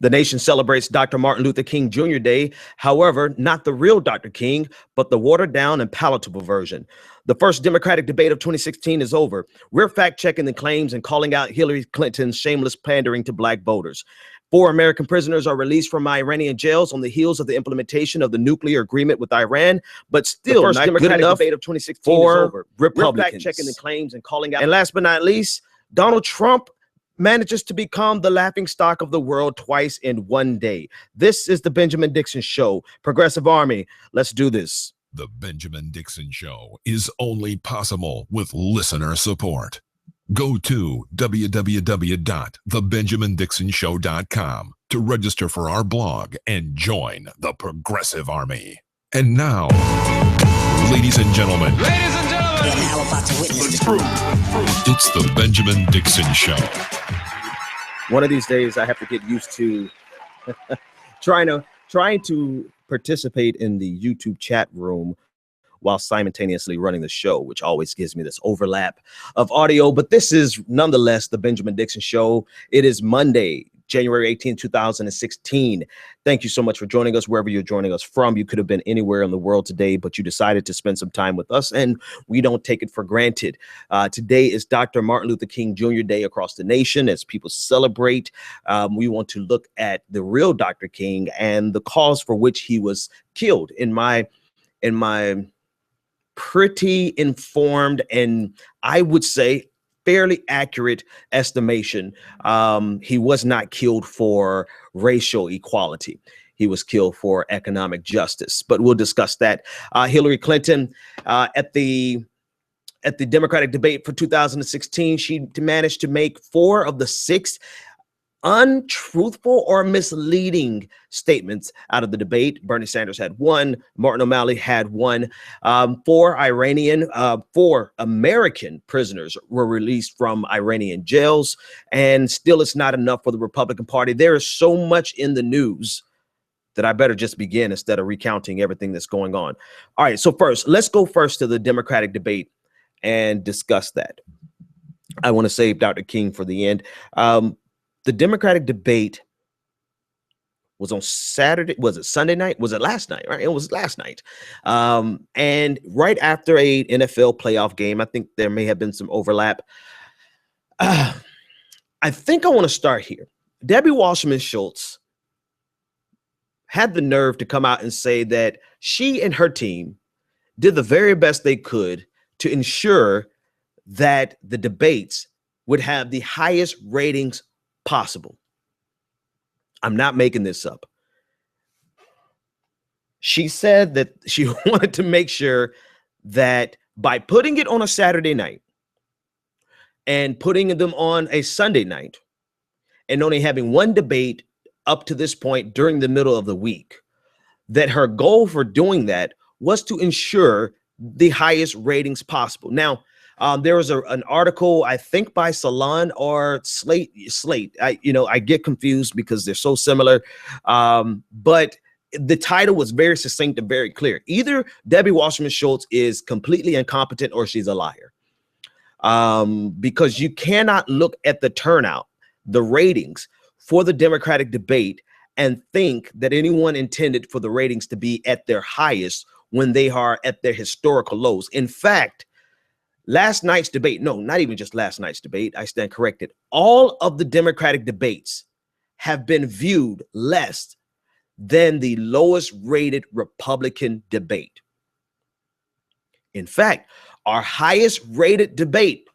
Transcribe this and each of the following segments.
The nation celebrates Dr. Martin Luther King Jr. Day. However, not the real Dr. King, but the watered down and palatable version. The first Democratic debate of 2016 is over. We're fact checking the claims and calling out Hillary Clinton's shameless pandering to black voters. 4 American prisoners are released from Iranian jails on the heels of the implementation of the nuclear agreement with Iran, but still not good enough debate of 2016 for is over. Republicans. We're fact checking the claims and calling out. And last but not least, Donald Trump manages to become the laughingstock of the world twice in one day. This is the Benjamin Dixon Show. Progressive Army, let's do this. The Benjamin Dixon Show is only possible with listener support. Go to www.thebenjamindixonshow.com to register for our blog and join the Progressive Army. And now, ladies and gentlemen, you're now about to witness the truth. It's the Benjamin Dixon Show. One of these days, I have to get used to trying to participate in the YouTube chat room while simultaneously running the show, which always gives me this overlap of audio. But this is nonetheless the Benjamin Dixon Show. It is Monday, January 18, 2016. Thank you so much for joining us wherever you're joining us from. You could have been anywhere in the world today, but you decided to spend some time with us, and we don't take it for granted. Today is Dr. Martin Luther King Jr. Day across the nation as people celebrate. We want to look at the real Dr. King and the cause for which he was killed. In my pretty informed and I would say fairly accurate estimation, he was not killed for racial equality. He was killed for economic justice, but we'll discuss that. Hillary Clinton at the Democratic debate for 2016, she managed to make 4 of the 6 untruthful or misleading statements out of the debate. Bernie Sanders had 1, Martin O'Malley had 1. 4 American prisoners were released from Iranian jails, and still it's not enough for the Republican Party. There is so much in the news that I better just begin instead of recounting everything that's going on. All right, so let's go to the Democratic debate and discuss that. I want to save Dr. King for the end. The Democratic debate was on Saturday. Was it Sunday night? Was it last night? Right? It was last night. And right after a NFL playoff game, I think there may have been some overlap. I think I want to start here. Debbie Wasserman Schultz had the nerve to come out and say that she and her team did the very best they could to ensure that the debates would have the highest ratings possible. I'm not making this up. She said that she wanted to make sure that by putting it on a Saturday night and putting them on a Sunday night and only having one debate up to this point during the middle of the week, that her goal for doing that was to ensure the highest ratings possible. Now, there was an article, I think by Salon or Slate. I get confused because they're so similar. But the title was very succinct and very clear. Either Debbie Wasserman Schultz is completely incompetent or she's a liar. Because you cannot look at the turnout, the ratings for the Democratic debate and think that anyone intended for the ratings to be at their highest when they are at their historical lows. In fact, last night's debate, no, not even just last night's debate, I stand corrected. All of the Democratic debates have been viewed less than the lowest rated Republican debate. In fact, our highest rated debate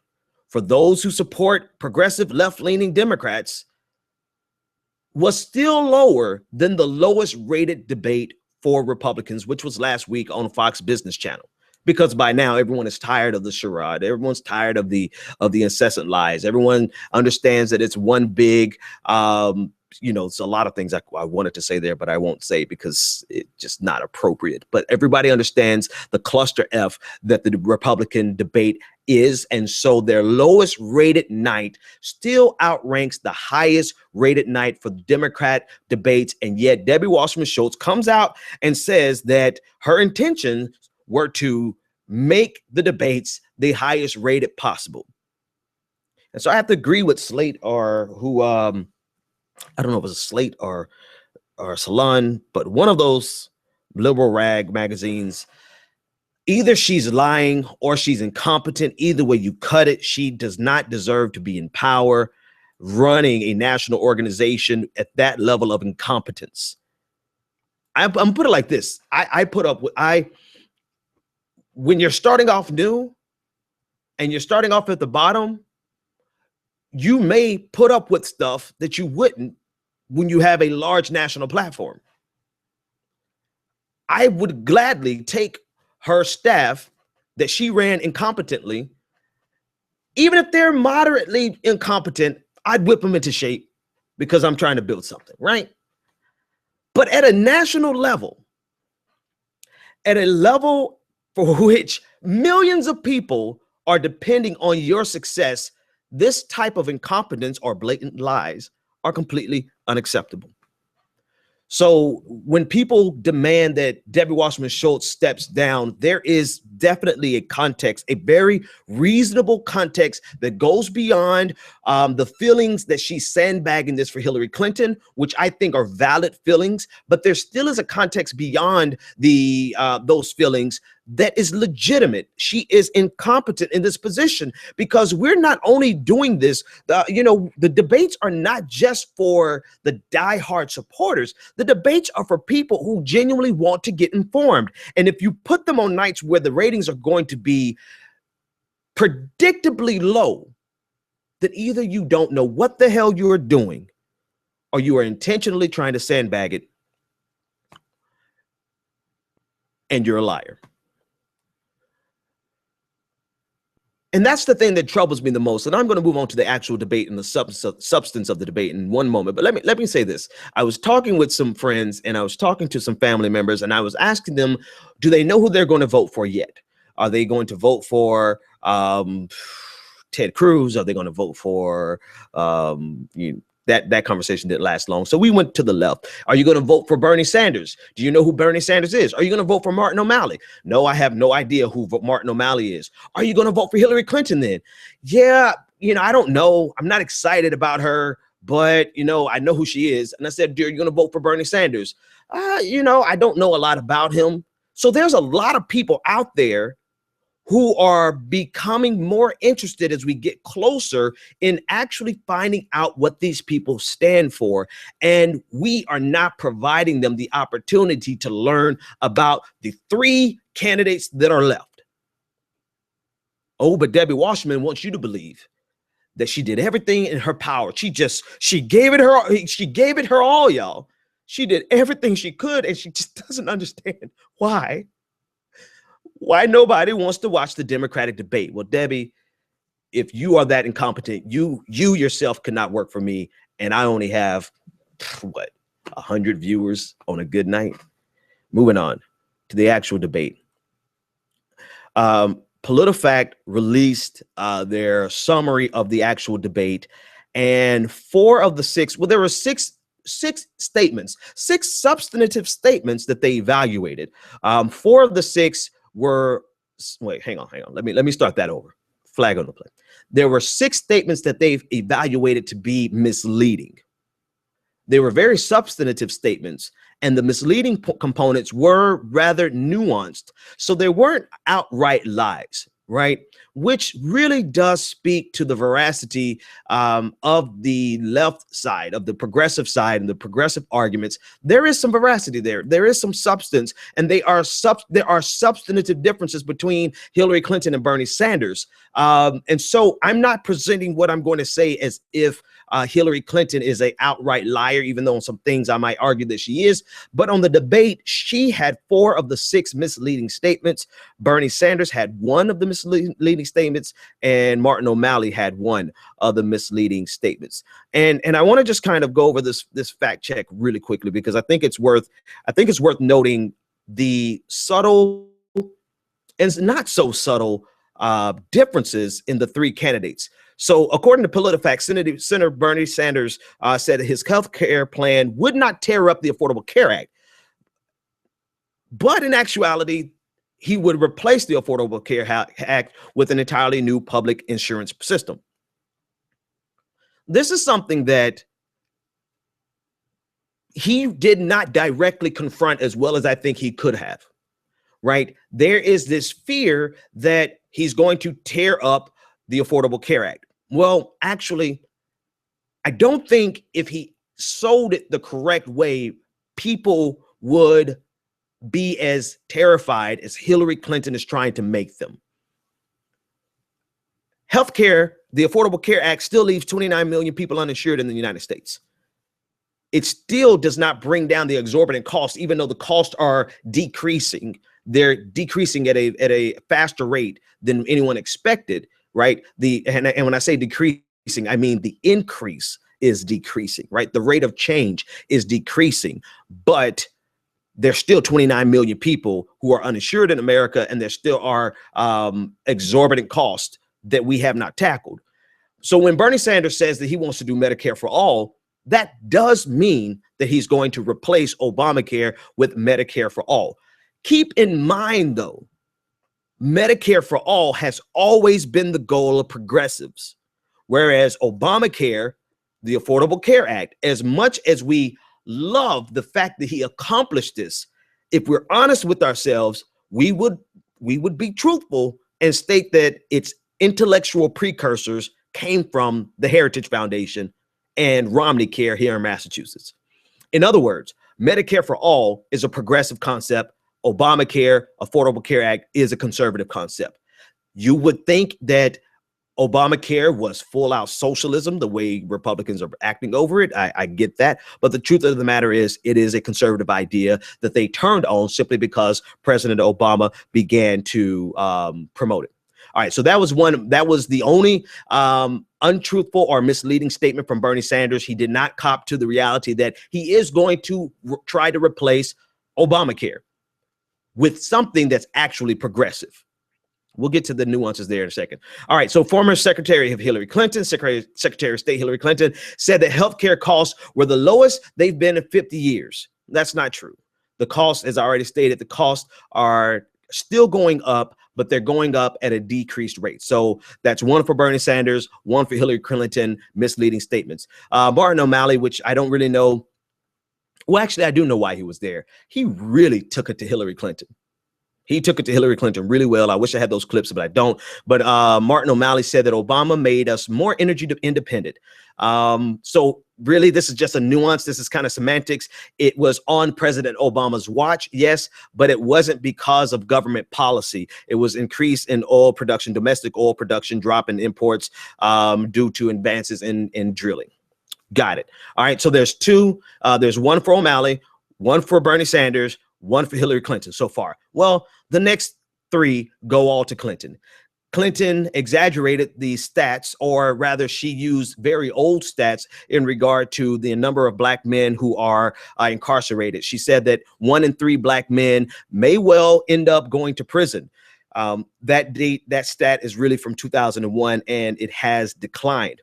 for those who support progressive left-leaning Democrats was still lower than the lowest rated debate for Republicans, which was last week on Fox Business Channel. Because by now everyone is tired of the charade. Everyone's tired of the incessant lies. Everyone understands that it's one big, it's a lot of things I wanted to say there, but I won't say because it's just not appropriate. But everybody understands the cluster F that the Republican debate is. And so their lowest rated night still outranks the highest rated night for Democrat debates. And yet Debbie Wasserman Schultz comes out and says that her intentions were to make the debates the highest rated possible. And so I have to agree with Slate, or who I don't know if it was a Slate or Salon, but one of those liberal rag magazines. Either she's lying or she's incompetent. Either way you cut it, she does not deserve to be in power, running a national organization at that level of incompetence. I'm put it like this. I put up with when you're starting off new and you're starting off at the bottom, you may put up with stuff that you wouldn't when you have a large national platform. I would gladly take her staff that she ran incompetently, even if they're moderately incompetent, I'd whip them into shape because I'm trying to build something, right? But at a national level, at a level for which millions of people are depending on your success, this type of incompetence or blatant lies are completely unacceptable. So when people demand that Debbie Wasserman Schultz steps down, there is definitely a context, a very reasonable context that goes beyond the feelings that she's sandbagging this for Hillary Clinton, which I think are valid feelings, but there still is a context beyond those feelings that is legitimate. She is incompetent in this position because we're not only doing this, the debates are not just for the diehard supporters. The debates are for people who genuinely want to get informed. And if you put them on nights where the ratings are going to be predictably low, then either you don't know what the hell you're doing or you are intentionally trying to sandbag it and you're a liar. And that's the thing that troubles me the most. And I'm going to move on to the actual debate and the substance of the debate in one moment. But let me say this. I was talking with some friends and I was talking to some family members and I was asking them, do they know who they're going to vote for yet? Are they going to vote for Ted Cruz? Are they going to vote for that conversation didn't last long. So we went to the left. Are you going to vote for Bernie Sanders? Do you know who Bernie Sanders is? Are you going to vote for Martin O'Malley? No, I have no idea who Martin O'Malley is. Are you going to vote for Hillary Clinton then? Yeah, I don't know. I'm not excited about her, but I know who she is. And I said, are you going to vote for Bernie Sanders? I don't know a lot about him. So there's a lot of people out there who are becoming more interested as we get closer in actually finding out what these people stand for. And we are not providing them the opportunity to learn about the three candidates that are left. Oh, but Debbie Wasserman wants you to believe that she did everything in her power. She gave it her all, y'all. She did everything she could, and she just doesn't understand why nobody wants to watch the Democratic debate. Well, Debbie, if you are that incompetent, you yourself cannot work for me. And I only have, 100 viewers on a good night. Moving on to the actual debate. PolitiFact released their summary of the actual debate. And four of the six, there were six statements, six substantive statements that they evaluated. Four of the six were, hang on. Let me start that over. Flag on the play. There were six statements that they've evaluated to be misleading. They were very substantive statements, and the misleading components were rather nuanced. So they weren't outright lies, right? Which really does speak to the veracity of the left side, of the progressive side, and the progressive arguments. There is some veracity there. There is some substance, and there are substantive differences between Hillary Clinton and Bernie Sanders. And so I'm not presenting what I'm going to say as if Hillary Clinton is an outright liar, even though on some things I might argue that she is. But on the debate, she had 4 of the 6 misleading statements. Bernie Sanders had 1 of the misleading statements, and Martin O'Malley had 1 of the misleading statements. And I want to just kind of go over this fact check really quickly, because I think it's worth noting the subtle and not so subtle differences in the 3 candidates. So according to PolitiFact, Senator Bernie Sanders said his health care plan would not tear up the Affordable Care Act. But in actuality, he would replace the Affordable Care Act with an entirely new public insurance system. This is something that he did not directly confront as well as I think he could have, right? There is this fear that he's going to tear up the Affordable Care Act. Well, actually, I don't think if he sold it the correct way, people would be as terrified as Hillary Clinton is trying to make them. Healthcare, the Affordable Care Act still leaves 29 million people uninsured in the United States. It still does not bring down the exorbitant costs, even though the costs are decreasing. They're decreasing at a faster rate than anyone expected, right? And when I say decreasing, I mean the increase is decreasing, right? The rate of change is decreasing, but there's still 29 million people who are uninsured in America, and there still are exorbitant costs that we have not tackled. So when Bernie Sanders says that he wants to do Medicare for all, that does mean that he's going to replace Obamacare with Medicare for all. Keep in mind, though, Medicare for all has always been the goal of progressives, whereas Obamacare, the Affordable Care Act, as much as we love the fact that he accomplished this, if we're honest with ourselves, we would be truthful and state that its intellectual precursors came from the Heritage Foundation and Romney Care here in Massachusetts. In other words, Medicare for all is a progressive concept. Obamacare, Affordable Care Act, is a conservative concept. You would think that Obamacare was full out socialism, the way Republicans are acting over it. I get that. But the truth of the matter is, it is a conservative idea that they turned on simply because President Obama began to promote it. All right. So that was the only untruthful or misleading statement from Bernie Sanders. He did not cop to the reality that he is going to try to replace Obamacare with something that's actually progressive. We'll get to the nuances there in a second. All right. So former Secretary of Hillary Clinton, Secretary of State Hillary Clinton, said that healthcare costs were the lowest they've been in 50 years. That's not true. The costs, as I already stated, the costs are still going up, but they're going up at a decreased rate. So that's one for Bernie Sanders, one for Hillary Clinton, misleading statements. Martin O'Malley, which I don't really know. Well, actually, I do know why he was there. He really took it to Hillary Clinton. He took it to Hillary Clinton really well. I wish I had those clips, but I don't. But Martin O'Malley said that Obama made us more energy independent. So really, this is just a nuance. This is kind of semantics. It was on President Obama's watch, yes, but it wasn't because of government policy. It was increase in oil production, domestic oil production, drop in imports due to advances in drilling. Got it. All right. So there's two. There's one for O'Malley, one for Bernie Sanders, one for Hillary Clinton so far. Well, the next three go all to Clinton. Clinton exaggerated the stats, or rather she used very old stats in regard to the number of black men who are incarcerated. She said that 1 in 3 black men may well end up going to prison. That stat is really from 2001, and it has declined.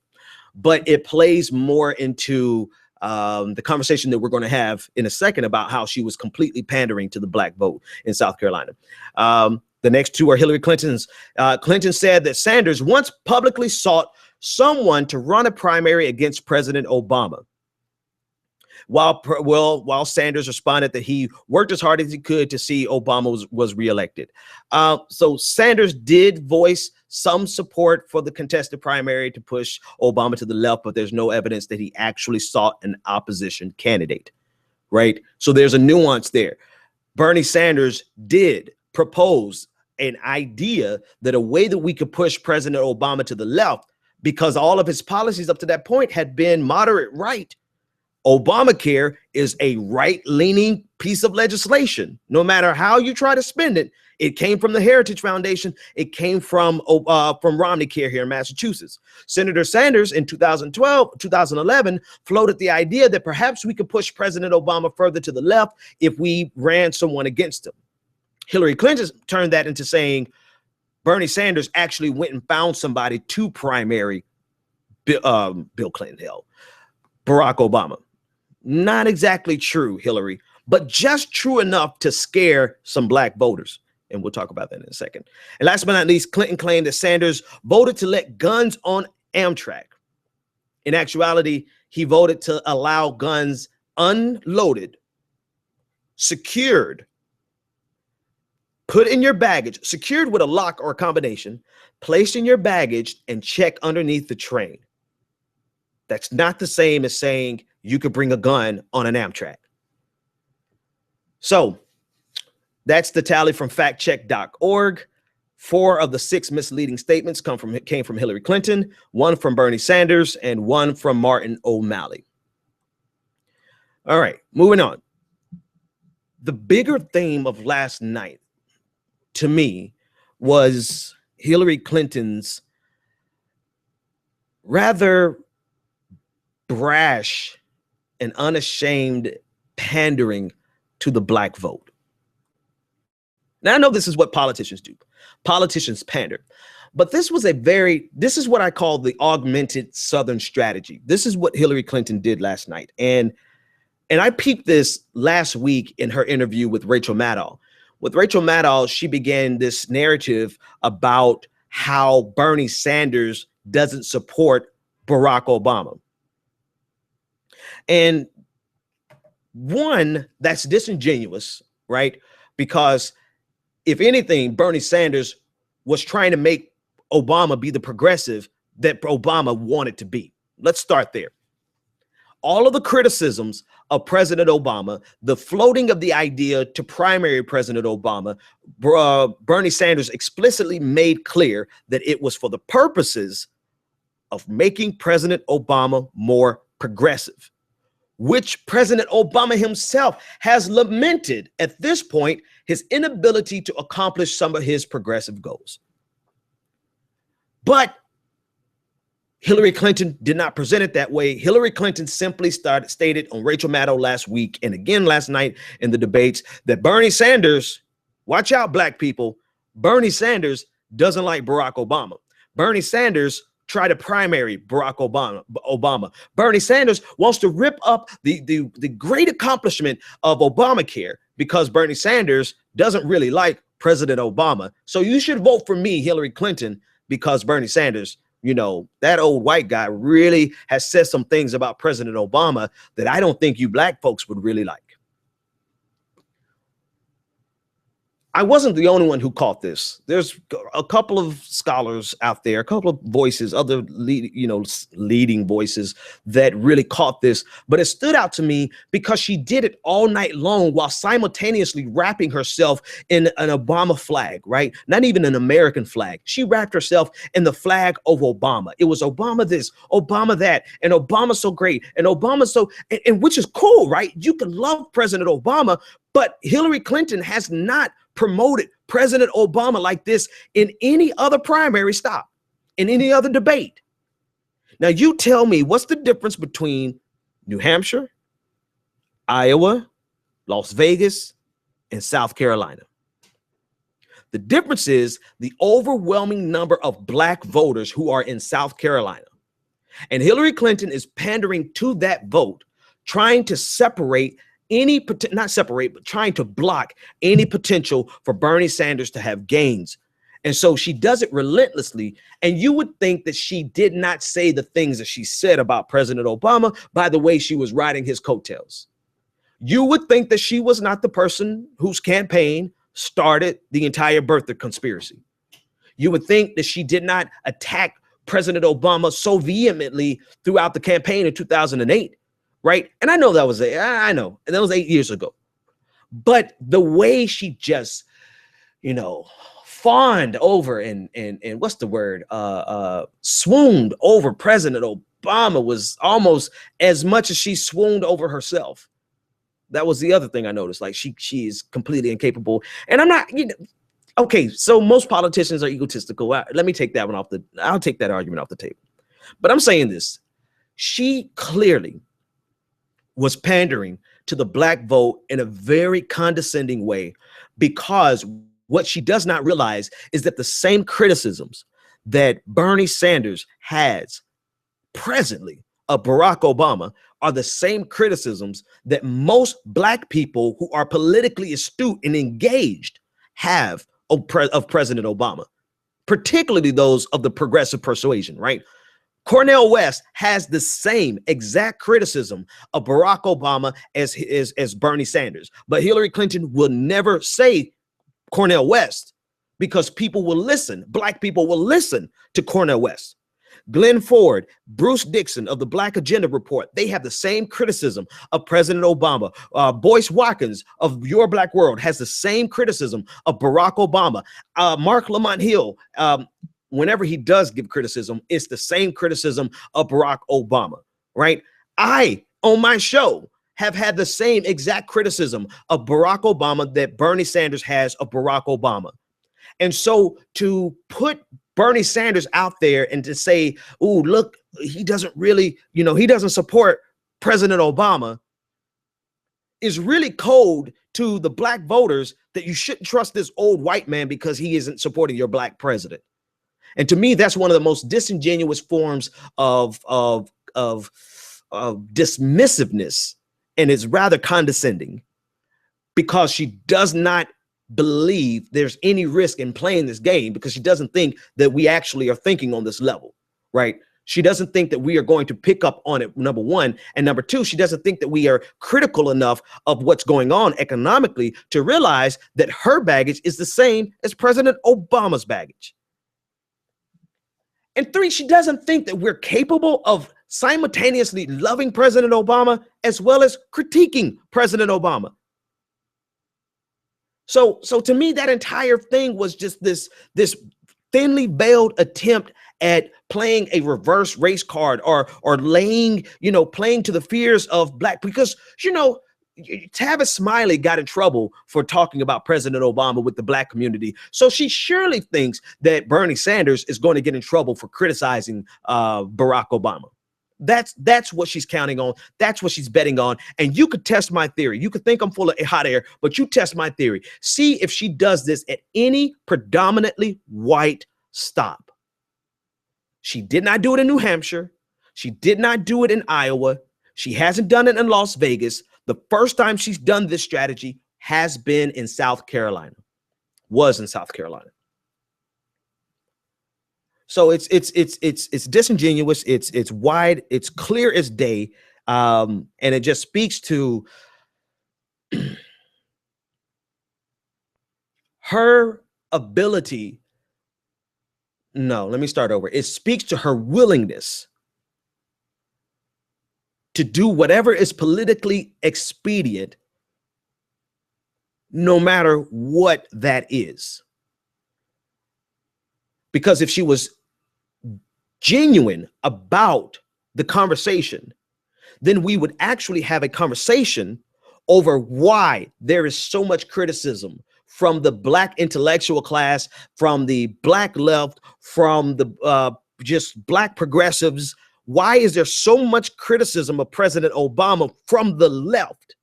But it plays more into the conversation that we're going to have in a second about how she was completely pandering to the black vote in South Carolina. The next two are Hillary Clinton's. Clinton said that Sanders once publicly sought someone to run a primary against President Obama, while Sanders responded that he worked as hard as he could to see Obama was reelected. So Sanders did voice some support for the contested primary to push Obama to the left, but there's no evidence that he actually sought an opposition candidate, right? So there's a nuance there. Bernie Sanders did propose an idea that a way that we could push President Obama to the left, because all of his policies up to that point had been moderate right. Obamacare is a right-leaning piece of legislation. No matter how you try to spend it, it came from the Heritage Foundation. It came from Romney Care here in Massachusetts. Senator Sanders in 2011 floated the idea that perhaps we could push President Obama further to the left if we ran someone against him. Hillary Clinton turned that into saying Bernie Sanders actually went and found somebody to primary Bill Clinton, hell, Barack Obama. Not exactly true, Hillary, but just true enough to scare some black voters. And we'll talk about that in a second. And last but not least, Clinton claimed that Sanders voted to let guns on Amtrak. In actuality, he voted to allow guns unloaded, secured, put in your baggage, secured with a lock or a combination, placed in your baggage, and check underneath the train. That's not the same as saying you could bring a gun on an Amtrak. So that's the tally from factcheck.org. 4 of the 6 misleading statements came from Hillary Clinton, 1 from Bernie Sanders, and 1 from Martin O'Malley. All right, moving on. The bigger theme of last night, to me, was Hillary Clinton's rather brash and unashamed pandering to the black vote. Now, I know this is what politicians do. Politicians pander. But this is what I call the augmented Southern strategy. This is what Hillary Clinton did last night. And I peeped this last week in her interview with Rachel Maddow. With Rachel Maddow, she began this narrative about how Bernie Sanders doesn't support Barack Obama. And one, that's disingenuous, right? Because if anything, Bernie Sanders was trying to make Obama be the progressive that Obama wanted to be. Let's start there. All of the criticisms of President Obama, the floating of the idea to primary President Obama, Bernie Sanders explicitly made clear that it was for the purposes of making President Obama more progressive, which President Obama himself has lamented at this point his inability to accomplish some of his progressive goals. But Hillary Clinton did not present it that way. Hillary Clinton simply stated on Rachel Maddow last week and again last night in the debates that Bernie Sanders, watch out, black people, Bernie Sanders doesn't like Barack Obama. Bernie Sanders tried to primary Barack Obama. Bernie Sanders wants to rip up the great accomplishment of Obamacare because Bernie Sanders doesn't really like President Obama. So you should vote for me, Hillary Clinton, because Bernie Sanders, you know, that old white guy really has said some things about President Obama that I don't think you black folks would really like. I wasn't the only one who caught this. There's a couple of scholars out there, a couple of voices, other leading voices that really caught this. But it stood out to me because she did it all night long while simultaneously wrapping herself in an Obama flag, right? Not even an American flag. She wrapped herself in the flag of Obama. It was Obama this, Obama that, and Obama so great, and Obama so, and which is cool, right? You can love President Obama, but Hillary Clinton has not promoted President Obama like this in any other primary stop, in any other debate. Now, you tell me, what's the difference between New Hampshire, Iowa, Las Vegas, and South Carolina? The difference is the overwhelming number of black voters who are in South Carolina. And Hillary Clinton is pandering to that vote, trying to trying to block any potential for Bernie Sanders to have gains. And so she does it relentlessly. And you would think that she did not say the things that she said about President Obama by the way she was riding his coattails. You would think that she was not the person whose campaign started the entire birther conspiracy. You would think that she did not attack President Obama so vehemently throughout the campaign in 2008. Right. And I know that was and that was 8 years ago. But the way she just, fawned over and what's the word? Swooned over President Obama was almost as much as she swooned over herself. That was the other thing I noticed. Like she is completely incapable. And I'm not, okay, so most politicians are egotistical. Let me take that one I'll take that argument off the table. But I'm saying this. She clearly was pandering to the black vote in a very condescending way, because what she does not realize is that the same criticisms that Bernie Sanders has presently of Barack Obama are the same criticisms that most black people who are politically astute and engaged have of President Obama, particularly those of the progressive persuasion, right? Cornel West has the same exact criticism of Barack Obama as Bernie Sanders, but Hillary Clinton will never say Cornel West because people will listen. Black people will listen to Cornel West. Glenn Ford, Bruce Dixon of the Black Agenda Report, they have the same criticism of President Obama. Boyce Watkins of Your Black World has the same criticism of Barack Obama. Mark Lamont Hill, whenever he does give criticism, it's the same criticism of Barack Obama, right? I, on my show, have had the same exact criticism of Barack Obama that Bernie Sanders has of Barack Obama. And so to put Bernie Sanders out there and to say, oh, look, he doesn't really, he doesn't support President Obama is really cold to the black voters that you shouldn't trust this old white man because he isn't supporting your black president. And to me, that's one of the most disingenuous forms of dismissiveness, and it's rather condescending because she does not believe there's any risk in playing this game because she doesn't think that we actually are thinking on this level, right? She doesn't think that we are going to pick up on it, number one. And number two, she doesn't think that we are critical enough of what's going on economically to realize that her baggage is the same as President Obama's baggage. And three, she doesn't think that we're capable of simultaneously loving President Obama as well as critiquing President Obama. So to me, that entire thing was just this thinly veiled attempt at playing a reverse race card or playing to the fears of black, because, Tavis Smiley got in trouble for talking about President Obama with the black community. So she surely thinks that Bernie Sanders is going to get in trouble for criticizing Barack Obama. That's what she's counting on. That's what she's betting on. And you could test my theory. You could think I'm full of hot air, but you test my theory. See if she does this at any predominantly white stop. She did not do it in New Hampshire. She did not do it in Iowa. She hasn't done it in Las Vegas. The first time she's done this strategy has been in South Carolina, was in South Carolina. So it's disingenuous. It's wide. It's clear as day, and it just speaks to her ability. No, let me start over. It speaks to her willingness to do whatever is politically expedient, no matter what that is. Because if she was genuine about the conversation, then we would actually have a conversation over why there is so much criticism from the black intellectual class, from the black left, from the just black progressives. Why is there so much criticism of President Obama from the left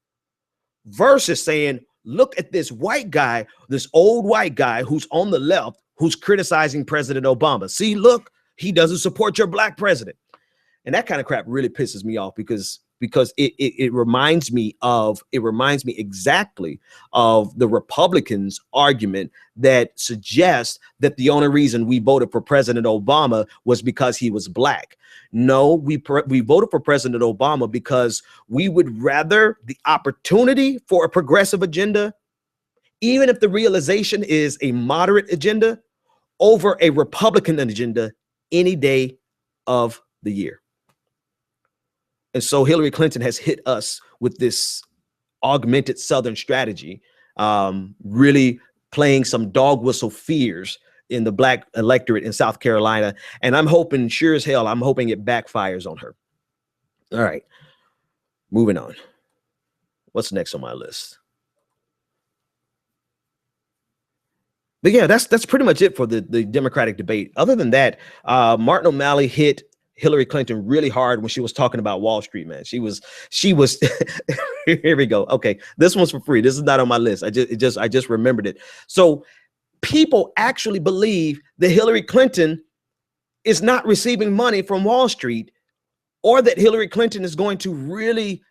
versus saying, look at this white guy, this old white guy who's on the left, who's criticizing President Obama. See, look, he doesn't support your black president. And that kind of crap really pisses me off because it reminds me exactly of the Republicans' argument that suggests that the only reason we voted for President Obama was because he was black. No, we voted for President Obama because we would rather the opportunity for a progressive agenda, even if the realization is a moderate agenda, over a Republican agenda any day of the year. And so Hillary Clinton has hit us with this augmented Southern strategy, really playing some dog whistle fears in the black electorate in South Carolina. And I'm hoping, sure as hell, I'm hoping it backfires on her. All right, moving on. What's next on my list? But yeah, that's pretty much it for the Democratic debate. Other than that, Martin O'Malley hit Hillary Clinton really hard when she was talking about Wall Street, man. She was here we go. Okay, this one's for free. This is not on my list. I just remembered it. So people actually believe that Hillary Clinton is not receiving money from Wall Street, or that Hillary Clinton is going to really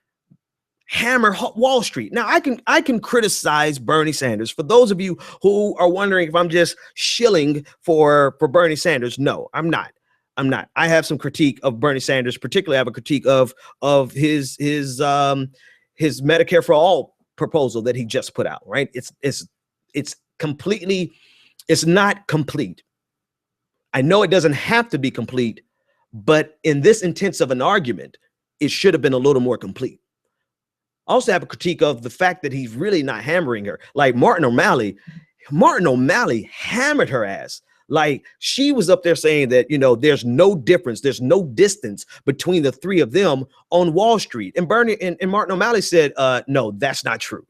hammer Wall Street. Now, I can criticize Bernie Sanders. For those of you who are wondering if I'm just shilling for Bernie Sanders, no, I'm not. I'm not. I have some critique of Bernie Sanders, particularly I have a critique of his Medicare for All proposal that he just put out, right? It's completely, it's not complete. I know it doesn't have to be complete, but in this intense of an argument, it should have been a little more complete. I also have a critique of the fact that he's really not hammering her. Like Martin O'Malley hammered her ass. Like she was up there saying that, you know, there's no difference, there's no distance between the three of them on Wall Street. And Bernie and Martin O'Malley said, no, that's not true.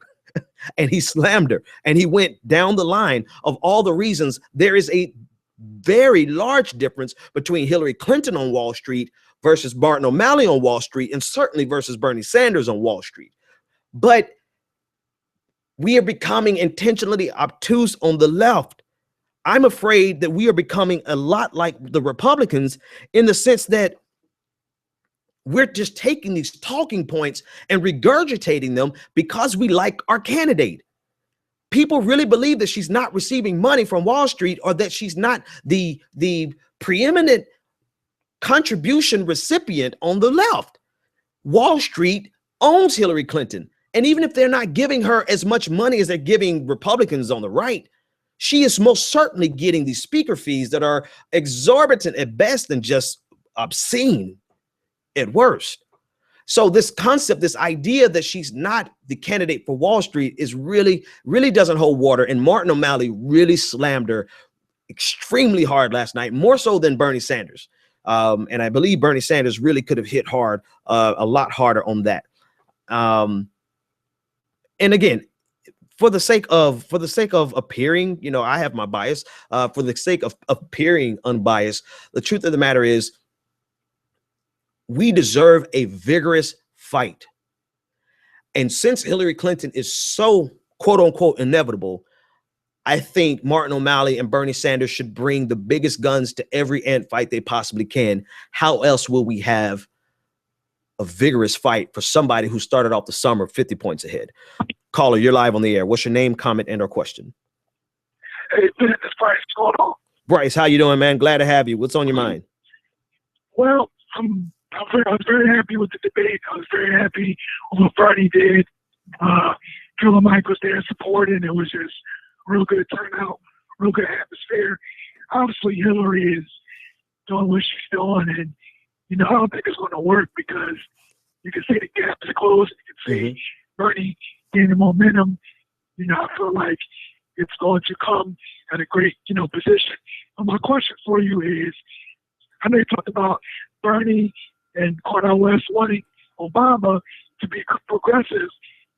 And he slammed her and he went down the line of all the reasons there is a very large difference between Hillary Clinton on Wall Street versus Martin O'Malley on Wall Street, and certainly versus Bernie Sanders on Wall Street. But we are becoming intentionally obtuse on the left. I'm afraid that we are becoming a lot like the Republicans in the sense that we're just taking these talking points and regurgitating them because we like our candidate. People really believe that she's not receiving money from Wall Street, or that she's not the preeminent contribution recipient on the left. Wall Street owns Hillary Clinton. And even if they're not giving her as much money as they're giving Republicans on the right, she is most certainly getting these speaker fees that are exorbitant at best and just obscene at worst. So this concept, this idea that she's not the candidate for Wall Street is really doesn't hold water. And Martin O'Malley really slammed her extremely hard last night, more so than Bernie Sanders. And I believe Bernie Sanders really could have hit hard, a lot harder on that. And again, for the sake of appearing, you know, I have my bias, for the sake of appearing unbiased, the truth of the matter is we deserve a vigorous fight. And since Hillary Clinton is so quote unquote inevitable, I think Martin O'Malley and Bernie Sanders should bring the biggest guns to every ant fight they possibly can. How else will we have a vigorous fight for somebody who started off the summer 50 points ahead? Caller, you're live on the air. What's your name, comment, and or question? Hey, Ben, it's Bryce. What's going on? Bryce, how you doing, man? Glad to have you. What's on your mind? Well, I was very happy with the debate. I was very happy with what Bernie did. Killer Mike was there supporting. It was just real good turnout, real good atmosphere. Obviously, Hillary is doing what she's doing, and you know, I don't think it's going to work because you can say the gap is closed. You can say Bernie gaining momentum. You know, I feel like it's going to come at a great, you know, position. And my question for you is, I know you talked about Bernie and Cornel West wanting Obama to be progressive,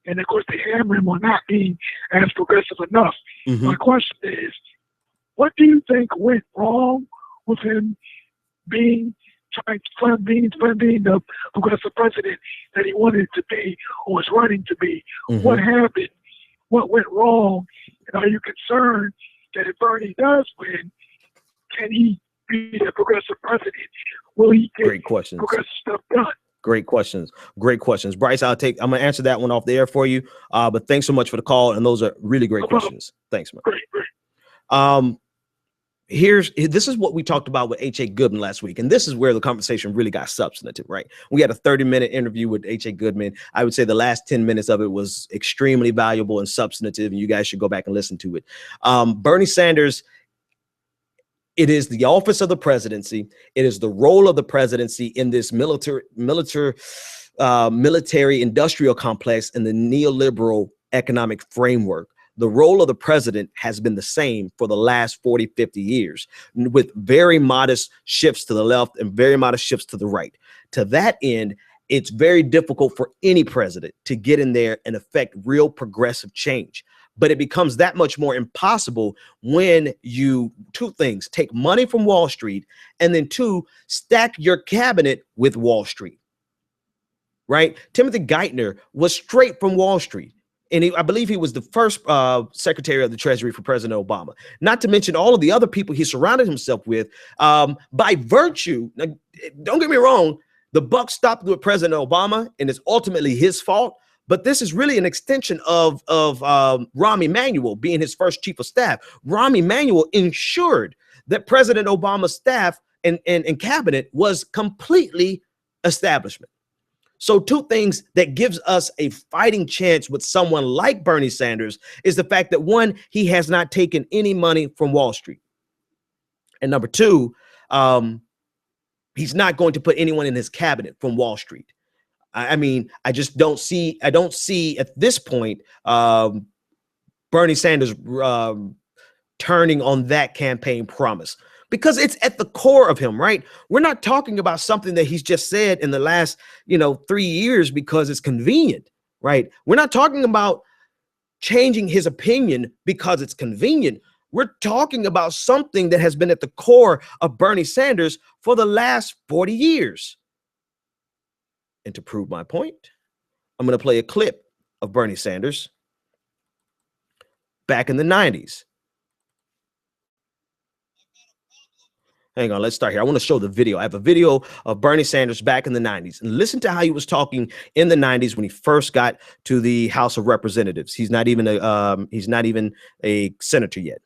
and of course they hammer him on not being as progressive enough. My question is, what do you think went wrong with him being the progressive president that he wanted to be or was running to be? What happened? What went wrong? And are you concerned that if Bernie does win, can he be the progressive president? Will he get Great questions. Progressive stuff done? Great questions. Great questions. Bryce, I'm going to answer that one off the air for you. But thanks so much for the call. And those are really great questions. Thanks, man. Great. This is what we talked about with H.A. Goodman last week. And this is where the conversation really got substantive, right? We had a 30-minute interview with H.A. Goodman. I would say the last 10 minutes of it was extremely valuable and substantive, and you guys should go back and listen to it. Bernie Sanders, it is the office of the presidency. It is the role of the presidency in this military industrial complex in the neoliberal economic framework. The role of the president has been the same for the last 40, 50 years, with very modest shifts to the left and very modest shifts to the right. To that end, it's very difficult for any president to get in there and affect real progressive change. But it becomes that much more impossible when you, two things, take money from Wall Street, and then two, stack your cabinet with Wall Street, right? Timothy Geithner was straight from Wall Street. And I believe he was the first Secretary of the Treasury for President Obama, not to mention all of the other people he surrounded himself with. By virtue, now, don't get me wrong, the buck stopped with President Obama, and it's ultimately his fault. But this is really an extension of Rahm Emanuel being his first chief of staff. Rahm Emanuel ensured that President Obama's staff and cabinet was completely establishment. So two things that gives us a fighting chance with someone like Bernie Sanders is the fact that, one, he has not taken any money from Wall Street. And number two, he's not going to put anyone in his cabinet from Wall Street. I mean, I don't see at this point Bernie Sanders turning on that campaign promise, because it's at the core of him, right? We're not talking about something that he's just said in the last, 3 years because it's convenient, right? We're not talking about changing his opinion because it's convenient. We're talking about something that has been at the core of Bernie Sanders for the last 40 years. And to prove my point, I'm going to play a clip of Bernie Sanders back in the 90s. Hang on, let's start here. I want to show the video. I have a video of Bernie Sanders back in the 90s. And listen to how he was talking in the 90s when he first got to the House of Representatives. He's not even a senator yet.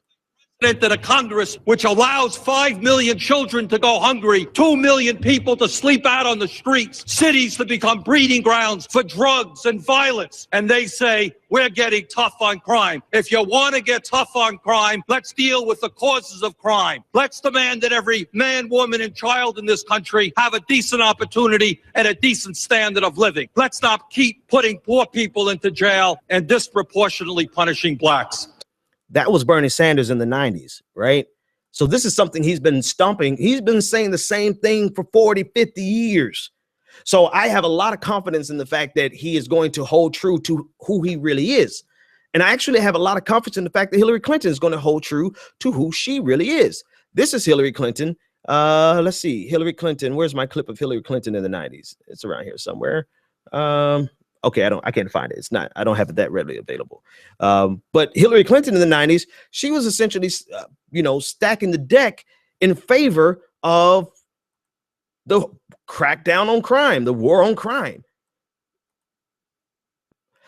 That a Congress which allows 5 million children to go hungry, 2 million people to sleep out on the streets, cities to become breeding grounds for drugs and violence. And they say, we're getting tough on crime. If you want to get tough on crime, let's deal with the causes of crime. Let's demand that every man, woman, and child in this country have a decent opportunity and a decent standard of living. Let's not keep putting poor people into jail and disproportionately punishing blacks. That was Bernie Sanders in the 90s, right? So this is something he's been stomping. He's been saying the same thing for 40, 50 years. So I have a lot of confidence in the fact that he is going to hold true to who he really is. And I actually have a lot of confidence in the fact that Hillary Clinton is going to hold true to who she really is. This is Hillary Clinton. Let's see. Hillary Clinton. Where's my clip of Hillary Clinton in the 90s? It's around here somewhere. Okay, I can't find it. It's not, I don't have it that readily available. But Hillary Clinton in the 90s, she was essentially, stacking the deck in favor of the crackdown on crime, the war on crime.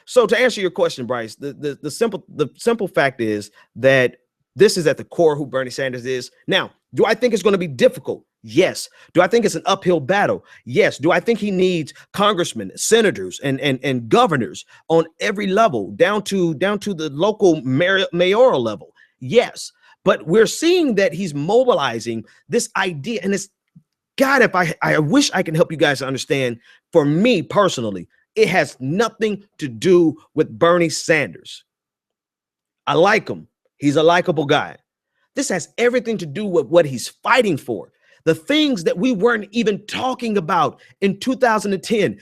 So to answer your question, Bryce, the simple fact is that this is at the core of who Bernie Sanders is. Now, do I think it's going to be difficult? Yes. Do I think it's an uphill battle? Yes. Do I think he needs congressmen, senators, and governors on every level, down to the local mayoral level? Yes. But we're seeing that he's mobilizing this idea, and it's, God, if I wish I can help you guys to understand. For me personally, it has nothing to do with Bernie Sanders. I like him. He's a likable guy. This has everything to do with what he's fighting for. The things that we weren't even talking about in 2010.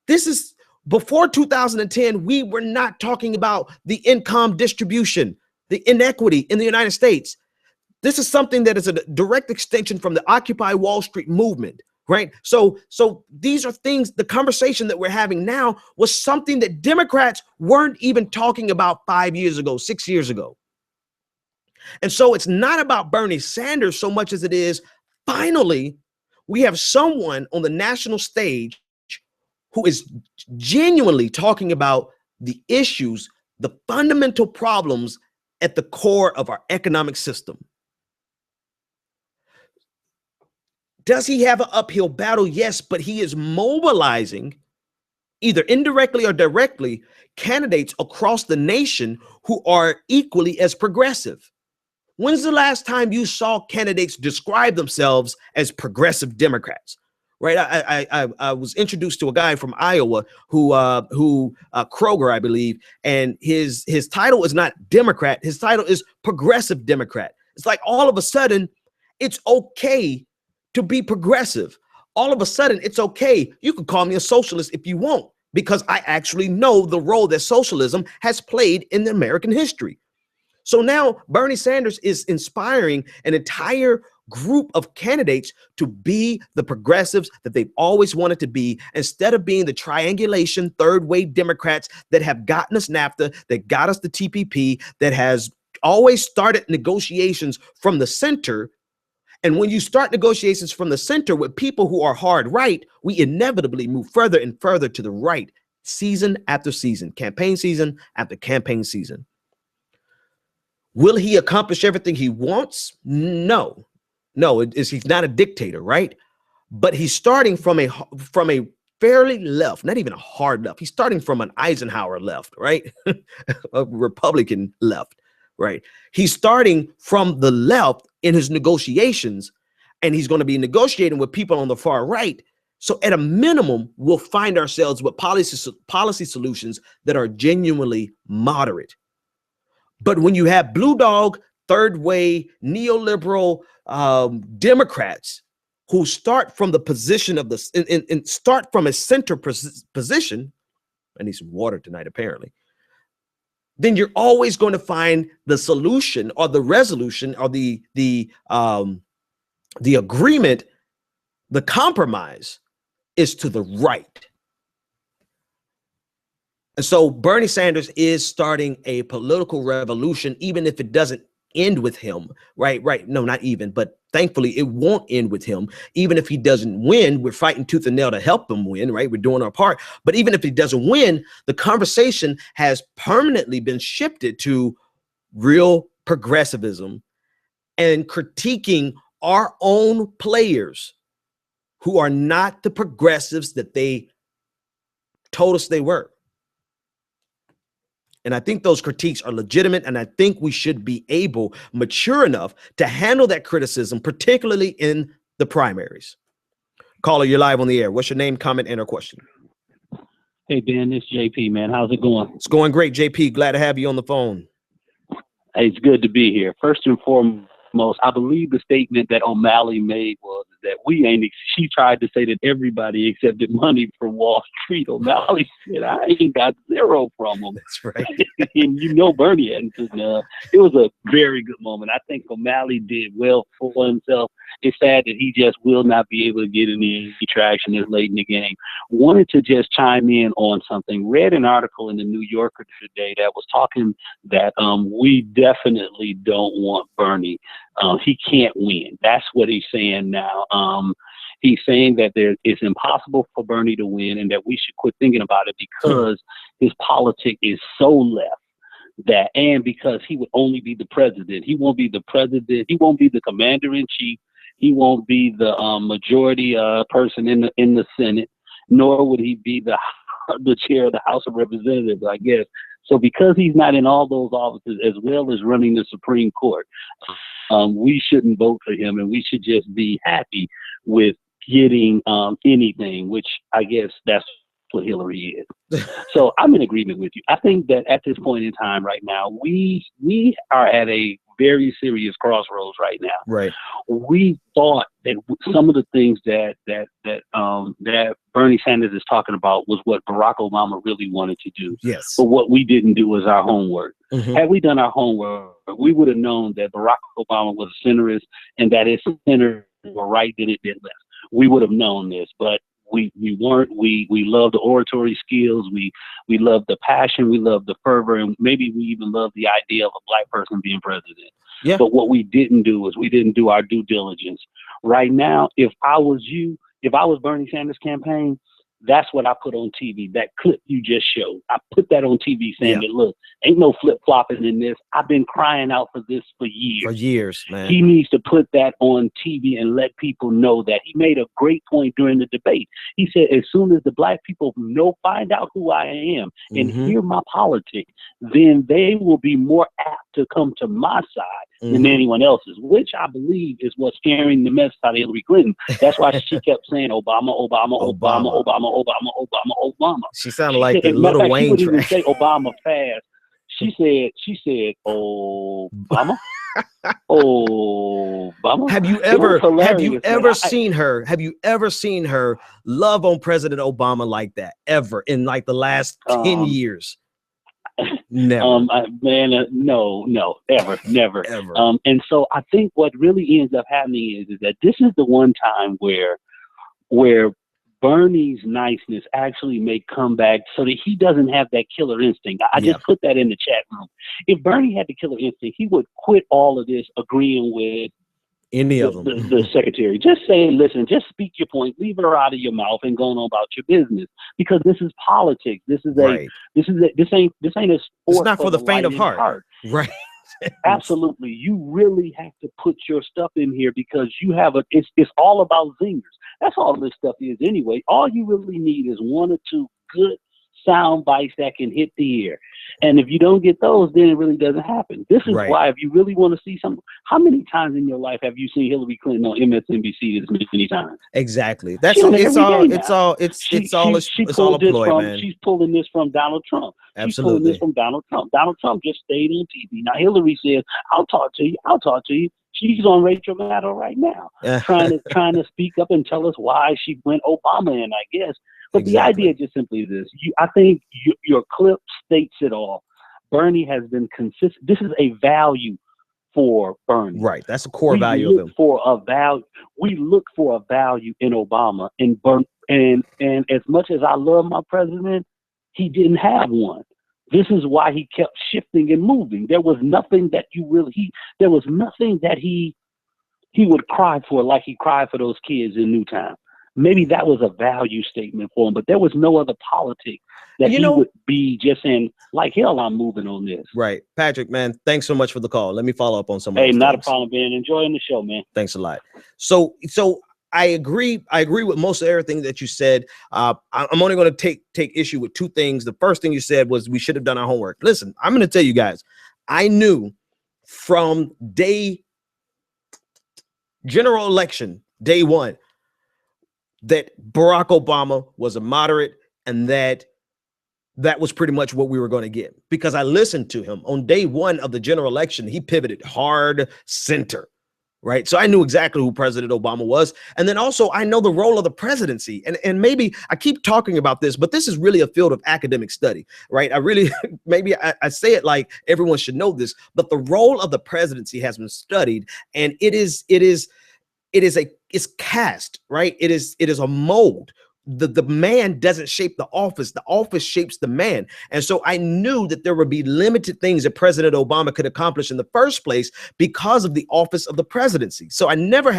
This is before 2010. We were not talking about the income distribution, the inequity in the United States. This is something that is a direct extension from the Occupy Wall Street movement, right? So these are things, the conversation that we're having now was something that Democrats weren't even talking about 5 years ago, 6 years ago. And so it's not about Bernie Sanders so much as it is, finally, we have someone on the national stage who is genuinely talking about the issues, the fundamental problems at the core of our economic system. Does he have an uphill battle? Yes, but he is mobilizing, either indirectly or directly, candidates across the nation who are equally as progressive. When's the last time you saw candidates describe themselves as progressive Democrats? Right. I was introduced to a guy from Iowa who Kroger, I believe, and his title is not Democrat. His title is Progressive Democrat. It's like all of a sudden it's okay to be progressive. All of a sudden it's okay. You can call me a socialist if you want, because I actually know the role that socialism has played in the American history. So now Bernie Sanders is inspiring an entire group of candidates to be the progressives that they've always wanted to be, instead of being the triangulation third-way Democrats that have gotten us NAFTA, that got us the TPP, that has always started negotiations from the center. And when you start negotiations from the center with people who are hard right, we inevitably move further and further to the right, season after season, campaign season after campaign season. Will he accomplish everything he wants? No. No, he's not a dictator, right? But he's starting from a fairly left, not even a hard left. He's starting from an Eisenhower left, right? A Republican left, right? He's starting from the left in his negotiations, and he's going to be negotiating with people on the far right. So at a minimum, we'll find ourselves with policy solutions that are genuinely moderate. But when you have blue dog, third way, neoliberal Democrats who start from the position of the and start from a center position, I need some water tonight, apparently, then you're always going to find the solution or the resolution or the agreement, the compromise is to the right. And so Bernie Sanders is starting a political revolution, even if it doesn't end with him, right? No, not even, but thankfully it won't end with him. Even if he doesn't win, we're fighting tooth and nail to help him win, right? We're doing our part. But even if he doesn't win, the conversation has permanently been shifted to real progressivism and critiquing our own players who are not the progressives that they told us they were. And I think those critiques are legitimate, and I think we should be able, mature enough, to handle that criticism, particularly in the primaries. Caller, you're live on the air. What's your name, comment, and or question? Hey, Ben, it's JP, man. How's it going? It's going great, JP. Glad to have you on the phone. Hey, it's good to be here. First and foremost, I believe the statement that O'Malley made was that she tried to say that everybody accepted money from Wall Street. O'Malley said, I ain't got zero from them. That's right. And you know Bernie hadn't. It was a very good moment. I think O'Malley did well for himself. It's sad that he just will not be able to get any traction this late in the game. Wanted to just chime in on something. Read an article in the New Yorker today that was talking that we definitely don't want Bernie. He can't win. That's what he's saying now. He's saying that it's impossible for Bernie to win and that we should quit thinking about it because his politics is so left. And because he would only be the president. He won't be the president. He won't be the commander-in-chief. He won't be the majority person in the Senate, nor would he be the chair of the House of Representatives, I guess. So because he's not in all those offices as well as running the Supreme Court, we shouldn't vote for him, and we should just be happy with getting anything, which I guess that's what Hillary is. So I'm in agreement with you. I think that at this point in time right now, we are at a very serious crossroads right now. Right. We thought that some of the things that Bernie Sanders is talking about was what Barack Obama really wanted to do. Yes. But what we didn't do was our homework. Mm-hmm. Had we done our homework, we would have known that Barack Obama was a centrist and that his centers were right, then it did less. We would have known this, but we weren't. We love the oratory skills. We love the passion. We love the fervor, and maybe we even love the idea of a black person being president. Yeah. But what we didn't do was we didn't do our due diligence. Right now, if I was Bernie Sanders' campaign, that's what I put on TV. That clip you just showed, I put that on TV saying that, look, ain't no flip-flopping in this. I've been crying out for this for years. For years, man. He needs to put that on TV and let people know that. He made a great point during the debate. He said, as soon as the black people find out who I am and hear my politics, then they will be more apt to come to my side than anyone else's, which I believe is what's scaring the mess out of Hillary Clinton. That's why she kept saying Obama, Obama, Obama, Obama, Obama, Obama, Obama. She sounded like the Little Wayne track. She didn't say Obama fast. She said Obama. Obama. Have you ever seen her love on President Obama like that ever in like the last 10 years? Never. No, ever, never. Ever. And so I think what really ends up happening is that this is the one time where Bernie's niceness actually may come back so that he doesn't have that killer instinct. I just put that in the chat room. If Bernie had the killer instinct, he would quit all of this agreeing with any of them. The secretary. Just say, listen, just speak your point, leave her out of your mouth and go on about your business. Because this is politics. This ain't a sport. It's not for the faint of heart. Right. Absolutely. You really have to put your stuff in here because you have it's all about zingers. That's all this stuff is anyway. All you really need is one or two good sound bites that can hit the ear. And if you don't get those, then it really doesn't happen. This is why, if you really want to see something, how many times in your life have you seen Hillary Clinton on MSNBC this many times? Exactly. That's it's all a ploy, man. She's pulling this from Donald Trump. Absolutely. She's pulling this from Donald Trump. Donald Trump just stayed on TV. Now Hillary says, I'll talk to you. She's on Rachel Maddow right now, trying to speak up and tell us why she went Obama in, I guess. But the idea just simply is this. I think your clip states it all. Bernie has been consistent. This is a value for Bernie. Right. That's a core value of him. We look for a value in Obama and and as much as I love my president, he didn't have one. This is why he kept shifting and moving. There was nothing that he would cry for like he cried for those kids in Newtown. Maybe that was a value statement for him, but there was no other politics that he would be just saying, like, hell, I'm moving on this. Right. Patrick, man, thanks so much for the call. Let me follow up on some of those not things. A problem, man. Enjoying the show, man. Thanks a lot. So I agree with most of everything that you said. I'm only going to take issue with two things. The first thing you said was we should have done our homework. Listen, I'm going to tell you guys, I knew from general election, day one, that Barack Obama was a moderate and that was pretty much what we were going to get, because I listened to him on day one of the general election. He pivoted hard center, right? So I knew exactly who President Obama was. And then also I know the role of the presidency. And maybe I keep talking about this, but this is really a field of academic study, right? I say it like everyone should know this, but the role of the presidency has been studied, and it's cast, right? It is a mold. The man doesn't shape the office shapes the man. And so I knew that there would be limited things that President Obama could accomplish in the first place because of the office of the presidency. So I never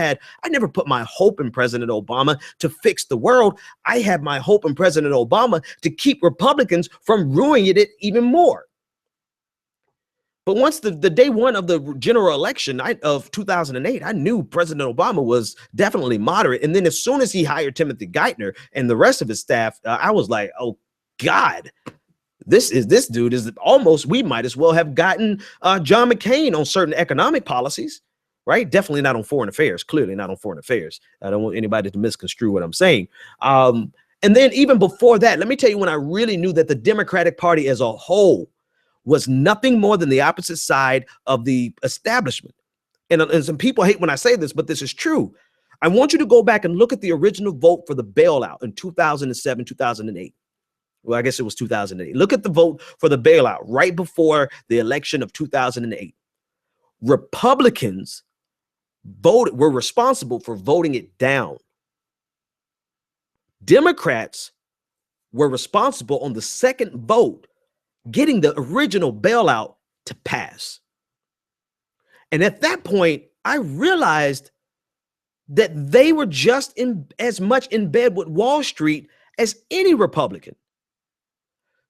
put my hope in President Obama to fix the world. I had my hope in President Obama to keep Republicans from ruining it even more. But once the day one of the general election of 2008, I knew President Obama was definitely moderate. And then as soon as he hired Timothy Geithner and the rest of his staff, I was like, oh, God, this dude is almost, we might as well have gotten John McCain on certain economic policies, right? Definitely not on foreign affairs, clearly not on foreign affairs. I don't want anybody to misconstrue what I'm saying. And then even before that, let me tell you when I really knew that the Democratic Party as a whole was nothing more than the opposite side of the establishment. And some people hate when I say this, but this is true. I want you to go back and look at the original vote for the bailout in 2007, 2008. Well, I guess it was 2008. Look at the vote for the bailout right before the election of 2008. Republicans were responsible for voting it down. Democrats were responsible on the second vote getting the original bailout to pass. And at that point, I realized that they were just as much in bed with Wall Street as any Republican.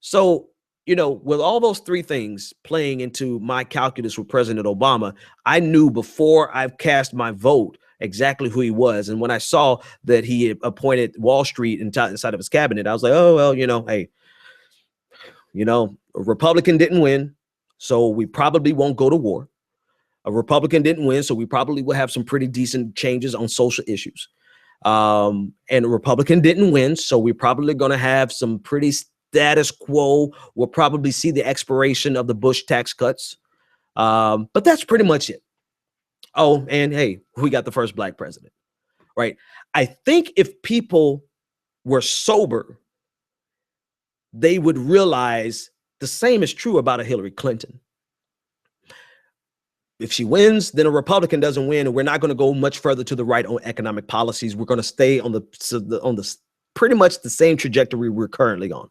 So, with all those three things playing into my calculus with President Obama, I knew before I cast my vote exactly who he was. And when I saw that he had appointed Wall Street inside of his cabinet, I was like, oh, well, hey, a Republican didn't win, so we probably won't go to war. A Republican didn't win, so we probably will have some pretty decent changes on social issues. And a Republican didn't win, so we're probably going to have some pretty status quo. We'll probably see the expiration of the Bush tax cuts. But that's pretty much it. Oh, and hey, we got the first black president, right? I think if people were sober, they would realize the same is true about a Hillary Clinton. If she wins, then a Republican doesn't win, and we're not going to go much further to the right on economic policies. We're going to stay on the pretty much the same trajectory we're currently on.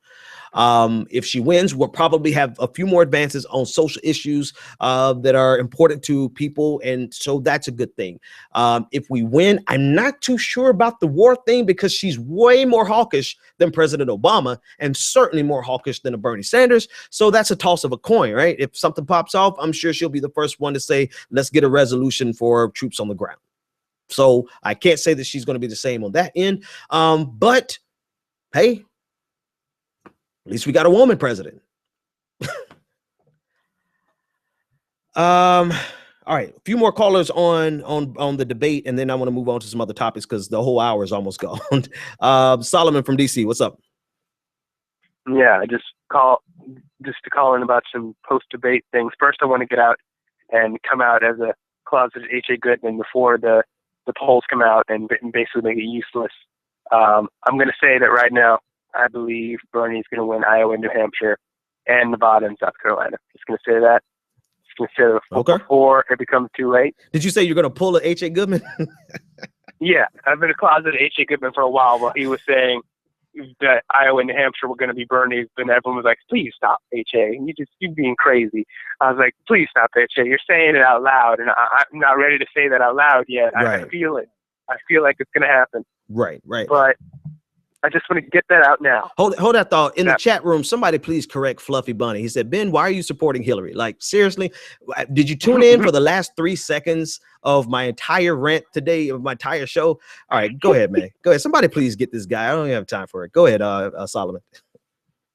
If she wins, we'll probably have a few more advances on social issues that are important to people, and so that's a good thing. If we win, I'm not too sure about the war thing because she's way more hawkish than President Obama and certainly more hawkish than a Bernie Sanders. So that's a toss of a coin, right? If something pops off, I'm sure she'll be the first one to say, let's get a resolution for troops on the ground. So I can't say that she's going to be the same on that end. But hey, at least we got a woman president. All right, a few more callers on the debate, and then I want to move on to some other topics because the whole hour is almost gone. Solomon from DC, what's up? Yeah, just to call in about some post-debate things. First, I want to get out and come out as a closeted H.A. Goodman before the polls come out and basically make it useless. I'm going to say that right now, I believe Bernie's going to win Iowa, New Hampshire, and Nevada and South Carolina. Just going to say that. Just going to say that before it becomes too late. Did you say you're going to pull a H.A. Goodman? Yeah, I've been a closeted H.A. Goodman for a while he was saying that Iowa and New Hampshire were going to be Bernie's, and everyone was like, please stop, H.A. You're being crazy. I was like, please stop, H.A. You're saying it out loud, and I'm not ready to say that out loud yet. Right. I feel it. I feel like it's going to happen. Right. But I just want to get that out now. Hold that thought. In the chat room, somebody please correct Fluffy Bunny. He said, Ben, why are you supporting Hillary? Like, seriously, did you tune in for the last 3 seconds of my entire rant today, of my entire show? All right, go ahead, man. Go ahead. Somebody please get this guy. I don't even have time for it. Go ahead, Solomon.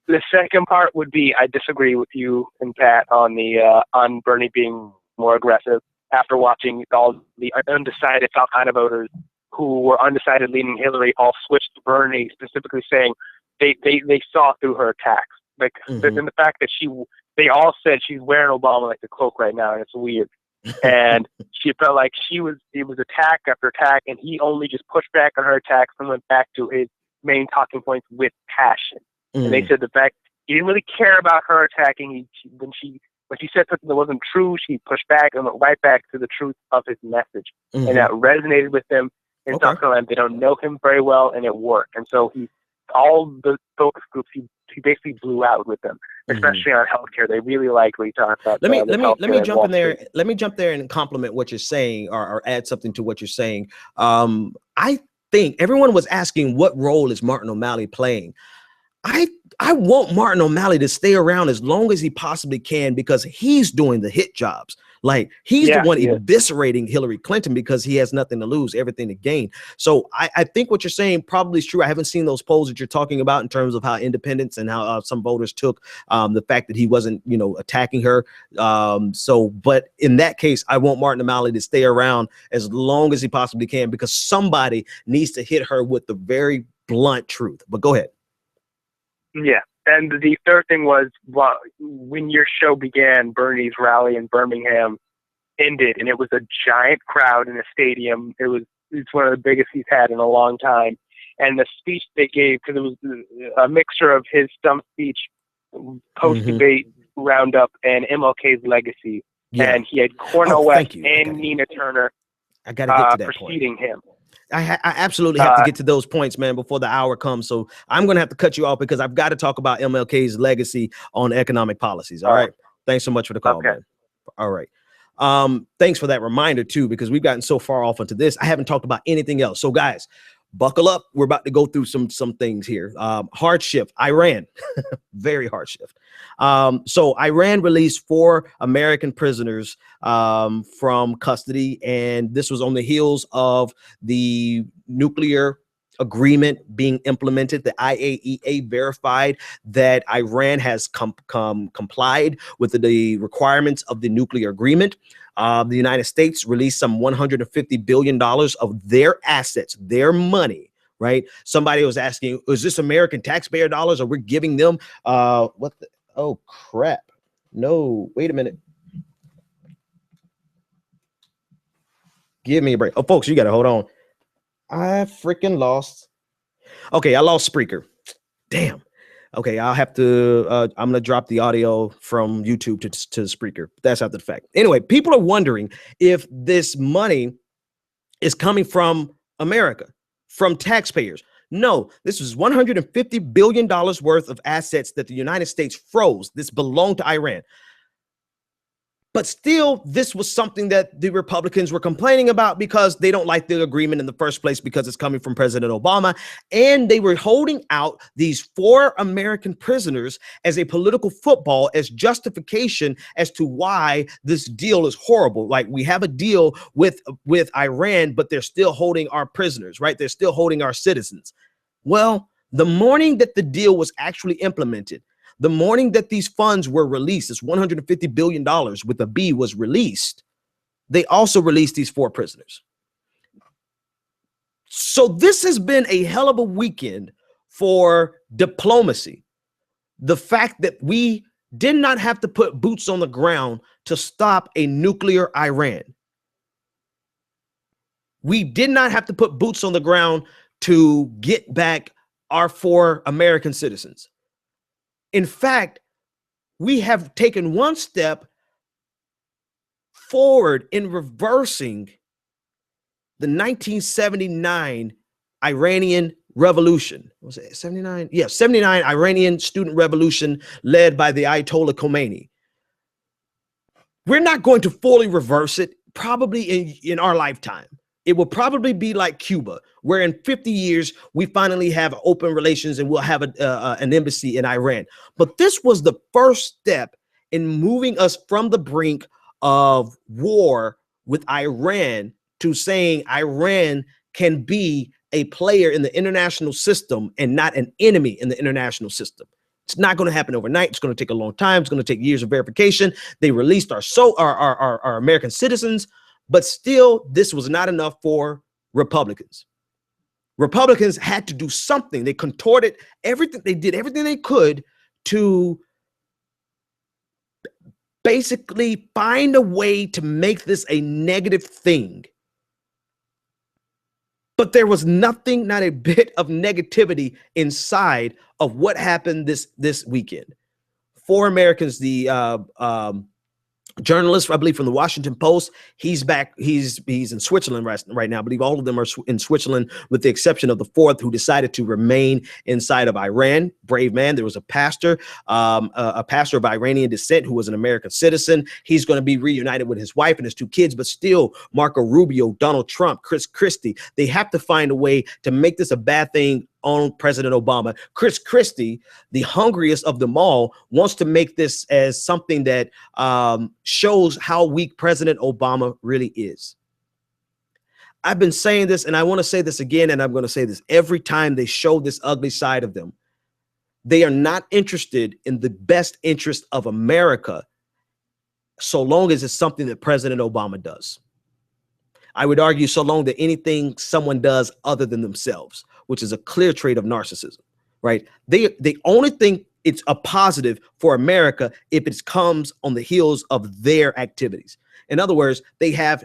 The second part would be I disagree with you and Pat on the on Bernie being more aggressive after watching all the undecided South Carolina voters who were undecided leaning Hillary all switched to Bernie, specifically saying they saw through her attacks. Like, and the fact that they all said she's wearing Obama like a cloak right now, and it's weird. And she felt like it was attack after attack, and he only just pushed back on her attacks and went back to his main talking points with passion. And they said the fact he didn't really care about her attacking. When she said something that wasn't true, she pushed back and went right back to the truth of his message. And that resonated with them. In South Carolina, they don't know him very well, and it worked. And so all the focus groups, he basically blew out with them, especially on healthcare. They really like what he talked about. Let me jump in there. Let me jump there and compliment what you're saying, or add something to what you're saying. I think everyone was asking what role is Martin O'Malley playing. I want Martin O'Malley to stay around as long as he possibly can because he's doing the hit jobs. Like, he's the one eviscerating Hillary Clinton because he has nothing to lose, everything to gain. So I think what you're saying probably is true. I haven't seen those polls that you're talking about in terms of how independents and how some voters took the fact that he wasn't, attacking her. But in that case, I want Martin O'Malley to stay around as long as he possibly can because somebody needs to hit her with the very blunt truth. But go ahead. Yeah. And the third thing was, when your show began, Bernie's rally in Birmingham ended, and it was a giant crowd in a stadium. It's one of the biggest he's had in a long time. And the speech they gave, because it was a mixture of his stump speech, post-debate roundup, and MLK's legacy. Yeah. And he had Cornel West and Nina Turner I gotta get to that preceding him. I absolutely have to get to those points, man, before the hour comes. So I'm going to have to cut you off because I've got to talk about MLK's legacy on economic policies. All right. Thanks so much for the call, man. All right. Thanks for that reminder, too, because we've gotten so far off into this. I haven't talked about anything else. So, guys, buckle up. We're about to go through some things here. Hard shift. Iran. Very hard shift. So Iran released 4 American prisoners from custody, and this was on the heels of the nuclear agreement being implemented. The IAEA verified that Iran has complied with the requirements of the nuclear agreement. The United States released some $150 billion of their assets, their money, right? Somebody was asking, is this American taxpayer dollars or we're giving them what the, oh crap. No, wait a minute. Give me a break. Oh, folks, you got to hold on. I freaking lost. Okay, I lost Spreaker. Damn. Okay, I'll have to, I'm going to drop the audio from YouTube to Spreaker. That's after the fact. Anyway, people are wondering if this money is coming from America, from taxpayers. No, this was $150 billion worth of assets that the United States froze. This belonged to Iran. But still, this was something that the Republicans were complaining about because they don't like the agreement in the first place because it's coming from President Obama. And they were holding out these 4 American prisoners as a political football, as justification as to why this deal is horrible. Like, we have a deal with Iran, but they're still holding our prisoners, right? They're still holding our citizens. Well, the morning that the deal was actually implemented, the morning that these funds were released, this $150 billion with a B was released, they also released these 4 prisoners. So this has been a hell of a weekend for diplomacy. The fact that we did not have to put boots on the ground to stop a nuclear Iran. We did not have to put boots on the ground to get back our 4 American citizens. In fact, we have taken one step forward in reversing the 1979 Iranian revolution. Was it 79? Yeah, 79 Iranian student revolution led by the Ayatollah Khomeini. We're not going to fully reverse it, probably in our lifetime. It will probably be like Cuba, where in 50 years, we finally have open relations and we'll have an embassy in Iran. But this was the first step in moving us from the brink of war with Iran to saying Iran can be a player in the international system and not an enemy in the international system. It's not going to happen overnight. It's going to take a long time. It's going to take years of verification. They released our American citizens. But still, this was not enough for Republicans. Republicans had to do something. They contorted everything. They did everything they could to basically find a way to make this a negative thing. But there was nothing, not a bit of negativity inside of what happened this weekend. 4 Americans, the journalist, I believe, from the Washington Post, he's back. He's in Switzerland right now. I believe all of them are in Switzerland, with the exception of the 4th, who decided to remain inside of Iran. Brave man. There was a pastor of Iranian descent who was an American citizen. He's going to be reunited with his wife and his 2 kids, but still, Marco Rubio, Donald Trump, Chris Christie, they have to find a way to make this a bad thing on President Obama. Chris Christie, the hungriest of them all, wants to make this as something that shows how weak President Obama really is. I've been saying this, and I want to say this again, and I'm going to say this every time they show this ugly side of them. They are not interested in the best interest of America so long as it's something that President Obama does. I would argue so long that anything someone does other than themselves, which is a clear trait of narcissism, right? They only think it's a positive for America if it comes on the heels of their activities. In other words, they have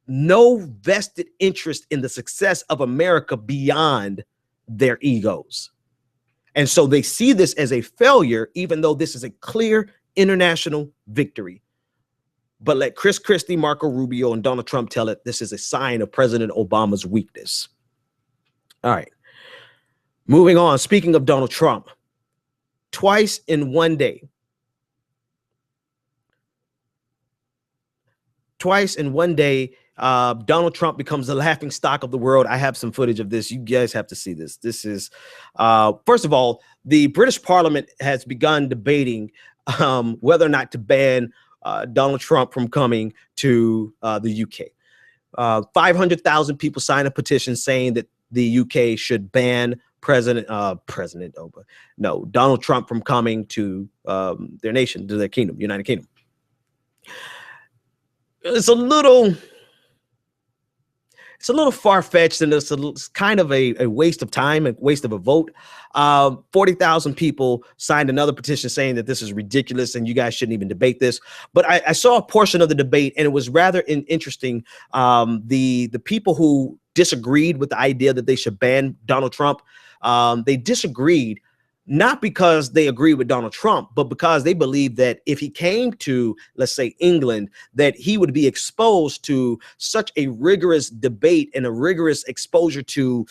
no vested interest in the success of America beyond their egos. And so they see this as a failure, even though this is a clear international victory. But let Chris Christie, Marco Rubio, and Donald Trump tell it, this is a sign of President Obama's weakness. All right. Moving on. Speaking of Donald Trump, twice in one day. Twice in one day, Donald Trump becomes the laughing stock of the world. I have some footage of this. You guys have to see this. This is, first of all, the British Parliament has begun debating whether or not to ban Donald Trump from coming to the UK. 500,000 people signed a petition saying that the UK should ban Donald Trump from coming to their nation, to their kingdom, United Kingdom. It's a little far-fetched, and it's kind of a waste of time, a waste of a vote. 40,000 people signed another petition saying that this is ridiculous and you guys shouldn't even debate this. But I saw a portion of the debate, and it was rather interesting. The people who disagreed with the idea that they should ban Donald Trump, they disagreed not because they agree with Donald Trump, but because they believe that if he came to, let's say, England, that he would be exposed to such a rigorous debate and a rigorous exposure to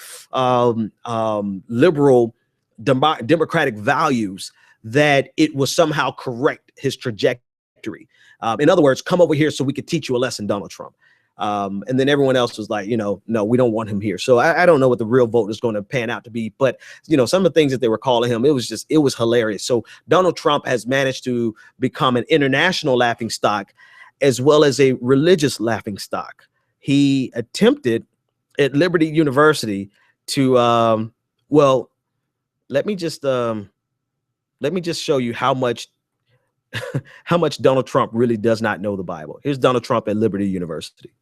liberal democratic values, that it will somehow correct his trajectory. In other words, come over here so we could teach you a lesson, Donald Trump. And then everyone else was like, no, we don't want him here. So I don't know what the real vote is going to pan out to be. But, some of the things that they were calling him, it was hilarious. So Donald Trump has managed to become an international laughingstock as well as a religious laughingstock. He attempted at Liberty University to, let me just show you how much Donald Trump really does not know the Bible. Here's Donald Trump at Liberty University.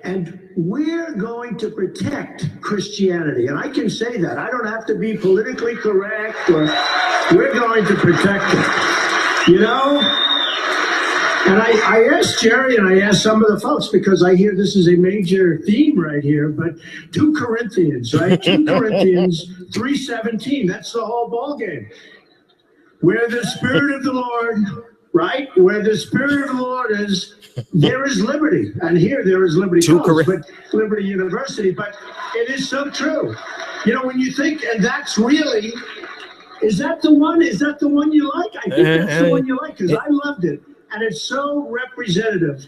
And we're going to protect Christianity. And I can say that. I don't have to be politically correct. We're going to protect it. And I asked Jerry and I asked some of the folks, because I hear this is a major theme right here, but 2 Corinthians, right? 2 Corinthians 3:17. That's the whole ballgame. Where the Spirit of the Lord, right? Where the Spirit of the Lord is, there is liberty. And here there is Liberty College, but Liberty University. But it is so true. When you think, and that's really, is that the one? Is that the one you like? I think that's the one you like, because I loved it. And it's so representative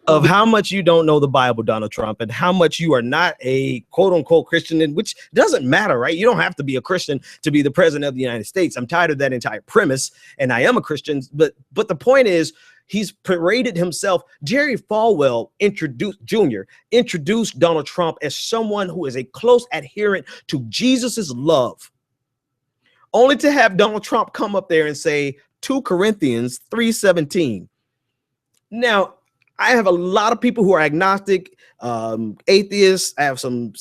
of how much you don't know the Bible, Donald Trump, and how much you are not a quote unquote Christian, and which doesn't matter, right? You don't have to be a Christian to be the president of the United States. I'm tired of that entire premise, and I am a Christian. But the point is, he's paraded himself. Jerry Falwell introduced Donald Trump as someone who is a close adherent to Jesus's love, only to have Donald Trump come up there and say 2 Corinthians 3:17. Now, I have a lot of people who are agnostic, atheists. I have some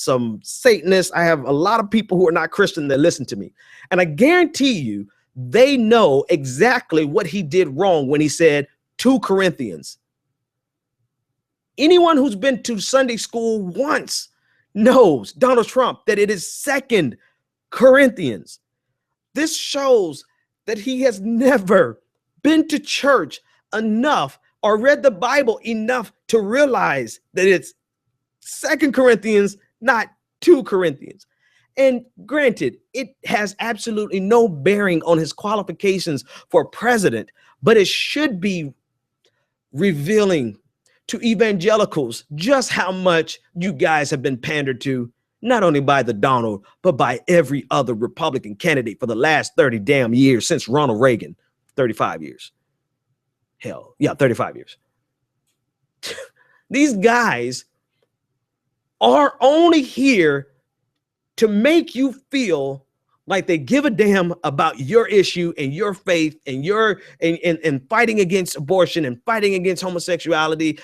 Satanists. I have a lot of people who are not Christian that listen to me. And I guarantee you, they know exactly what he did wrong when he said 2 Corinthians. Anyone who's been to Sunday school once knows, Donald Trump, that it is 2 Corinthians. This shows that he has never been to church enough or read the Bible enough to realize that it's 2 Corinthians, not 2 Corinthians. And granted, it has absolutely no bearing on his qualifications for president, but it should be revealing to evangelicals just how much you guys have been pandered to, not only by the Donald, but by every other Republican candidate for the last 30 damn years since Ronald Reagan, 35 years. Hell, yeah, 35 years. These guys are only here to make you feel like they give a damn about your issue and your faith and and fighting against abortion and fighting against homosexuality,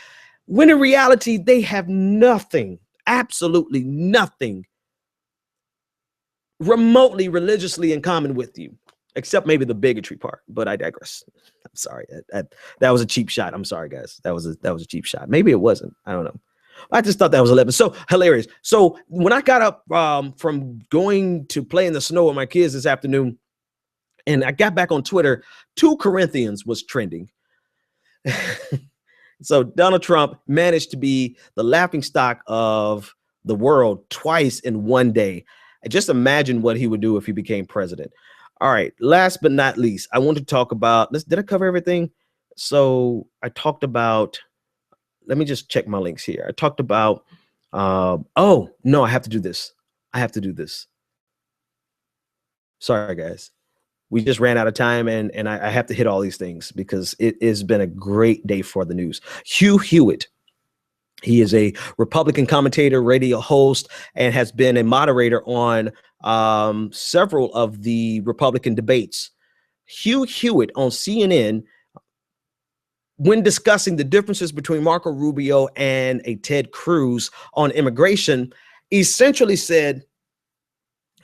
when in reality, they have nothing, absolutely nothing remotely religiously in common with you, except maybe the bigotry part. But I digress. I'm sorry. That was a cheap shot. I'm sorry, guys. That was a cheap shot. Maybe it wasn't. I don't know. I just thought that was 11. So hilarious. So when I got up from going to play in the snow with my kids this afternoon, and I got back on Twitter, 2 Corinthians was trending. So Donald Trump managed to be the laughingstock of the world twice in one day. I just imagine what he would do if he became president. All right. Last but not least, I want to talk about this. Did I cover everything? So I talked about, let me just check my links here. I talked about, oh, no, I have to do this. Sorry, guys. We just ran out of time, and I have to hit all these things because it has been a great day for the news. Hugh Hewitt. He is a Republican commentator, radio host, and has been a moderator on several of the Republican debates. Hugh Hewitt on CNN, when discussing the differences between Marco Rubio and a Ted Cruz on immigration, essentially said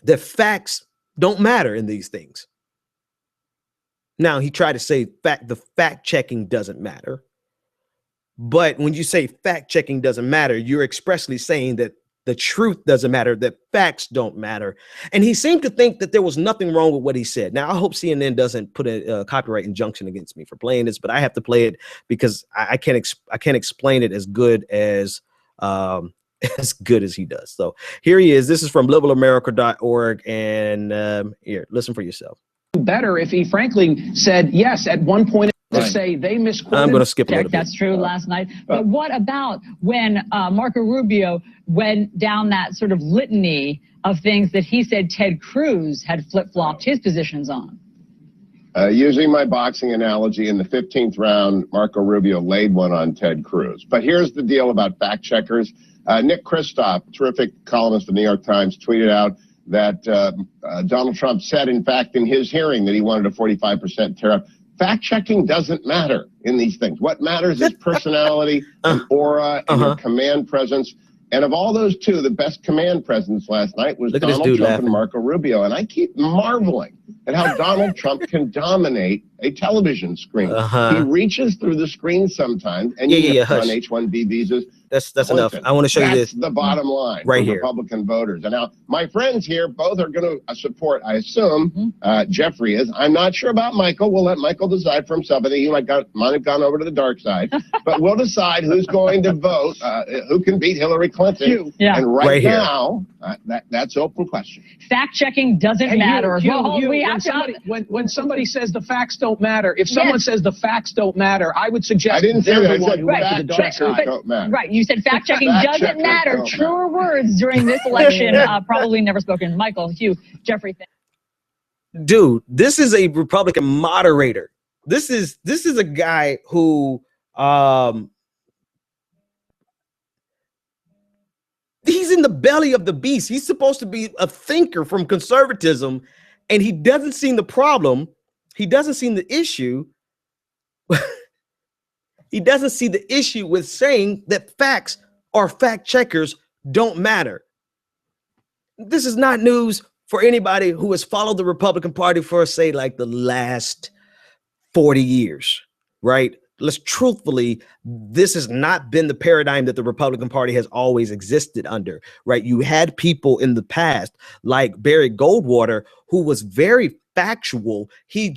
that facts don't matter in these things. Now, he tried to say the fact checking doesn't matter. But when you say fact checking doesn't matter, you're expressly saying that the truth doesn't matter, that facts don't matter. And he seemed to think that there was nothing wrong with what he said. Now, I hope CNN doesn't put a copyright injunction against me for playing this, but I have to play it because I can't explain it as good as he does. So here he is. This is from littleamerica.org, and here, listen for yourself. Better if he frankly said yes at one point. To say they misquoted. I'm going to skip a little bit. That's true last night. But what about when Marco Rubio went down that sort of litany of things that he said Ted Cruz had flip-flopped his positions on? Using my boxing analogy, in the 15th round, Marco Rubio laid one on Ted Cruz. But here's the deal about fact checkers. Nick Kristof, terrific columnist of the New York Times, tweeted out that Donald Trump said, in fact, in his hearing that he wanted a 45% tariff. Fact-checking doesn't matter in these things. What matters is personality and aura and your command presence. And of all those two, the best command presence last night was Donald Trump and Marco Rubio. And I keep marveling at how Donald Trump can dominate a television screen. He reaches through the screen sometimes, and you on H-1B visas. That's enough. I want to show you this. That's the bottom line right for here. Republican voters. And now my friends here both are going to support, I assume, Jeffrey is. I'm not sure about Michael. We'll let Michael decide for himself. I think he might have gone over to the dark side. But we'll decide who's going to vote, who can beat Hillary Clinton. Yeah. And right now, that's open question. Fact-checking doesn't matter. When somebody says the facts don't matter, if someone says the facts don't matter, I would suggest I didn't say that. I said fact checkers don't matter. Right. You said fact-checking doesn't matter. Truer words during this election, probably never spoken. Michael, Hugh, Jeffrey. Dude, this is a Republican moderator. This is a guy who he's in the belly of the beast. He's supposed to be a thinker from conservatism, and he doesn't see the problem. He doesn't see the issue. He doesn't see the issue with saying that facts or fact checkers don't matter. This is not news for anybody who has followed the Republican Party for, say, like the last 40 years, right? Let's truthfully, this has not been the paradigm that the Republican Party has always existed under, right? You had people in the past like Barry Goldwater, who was very factual. We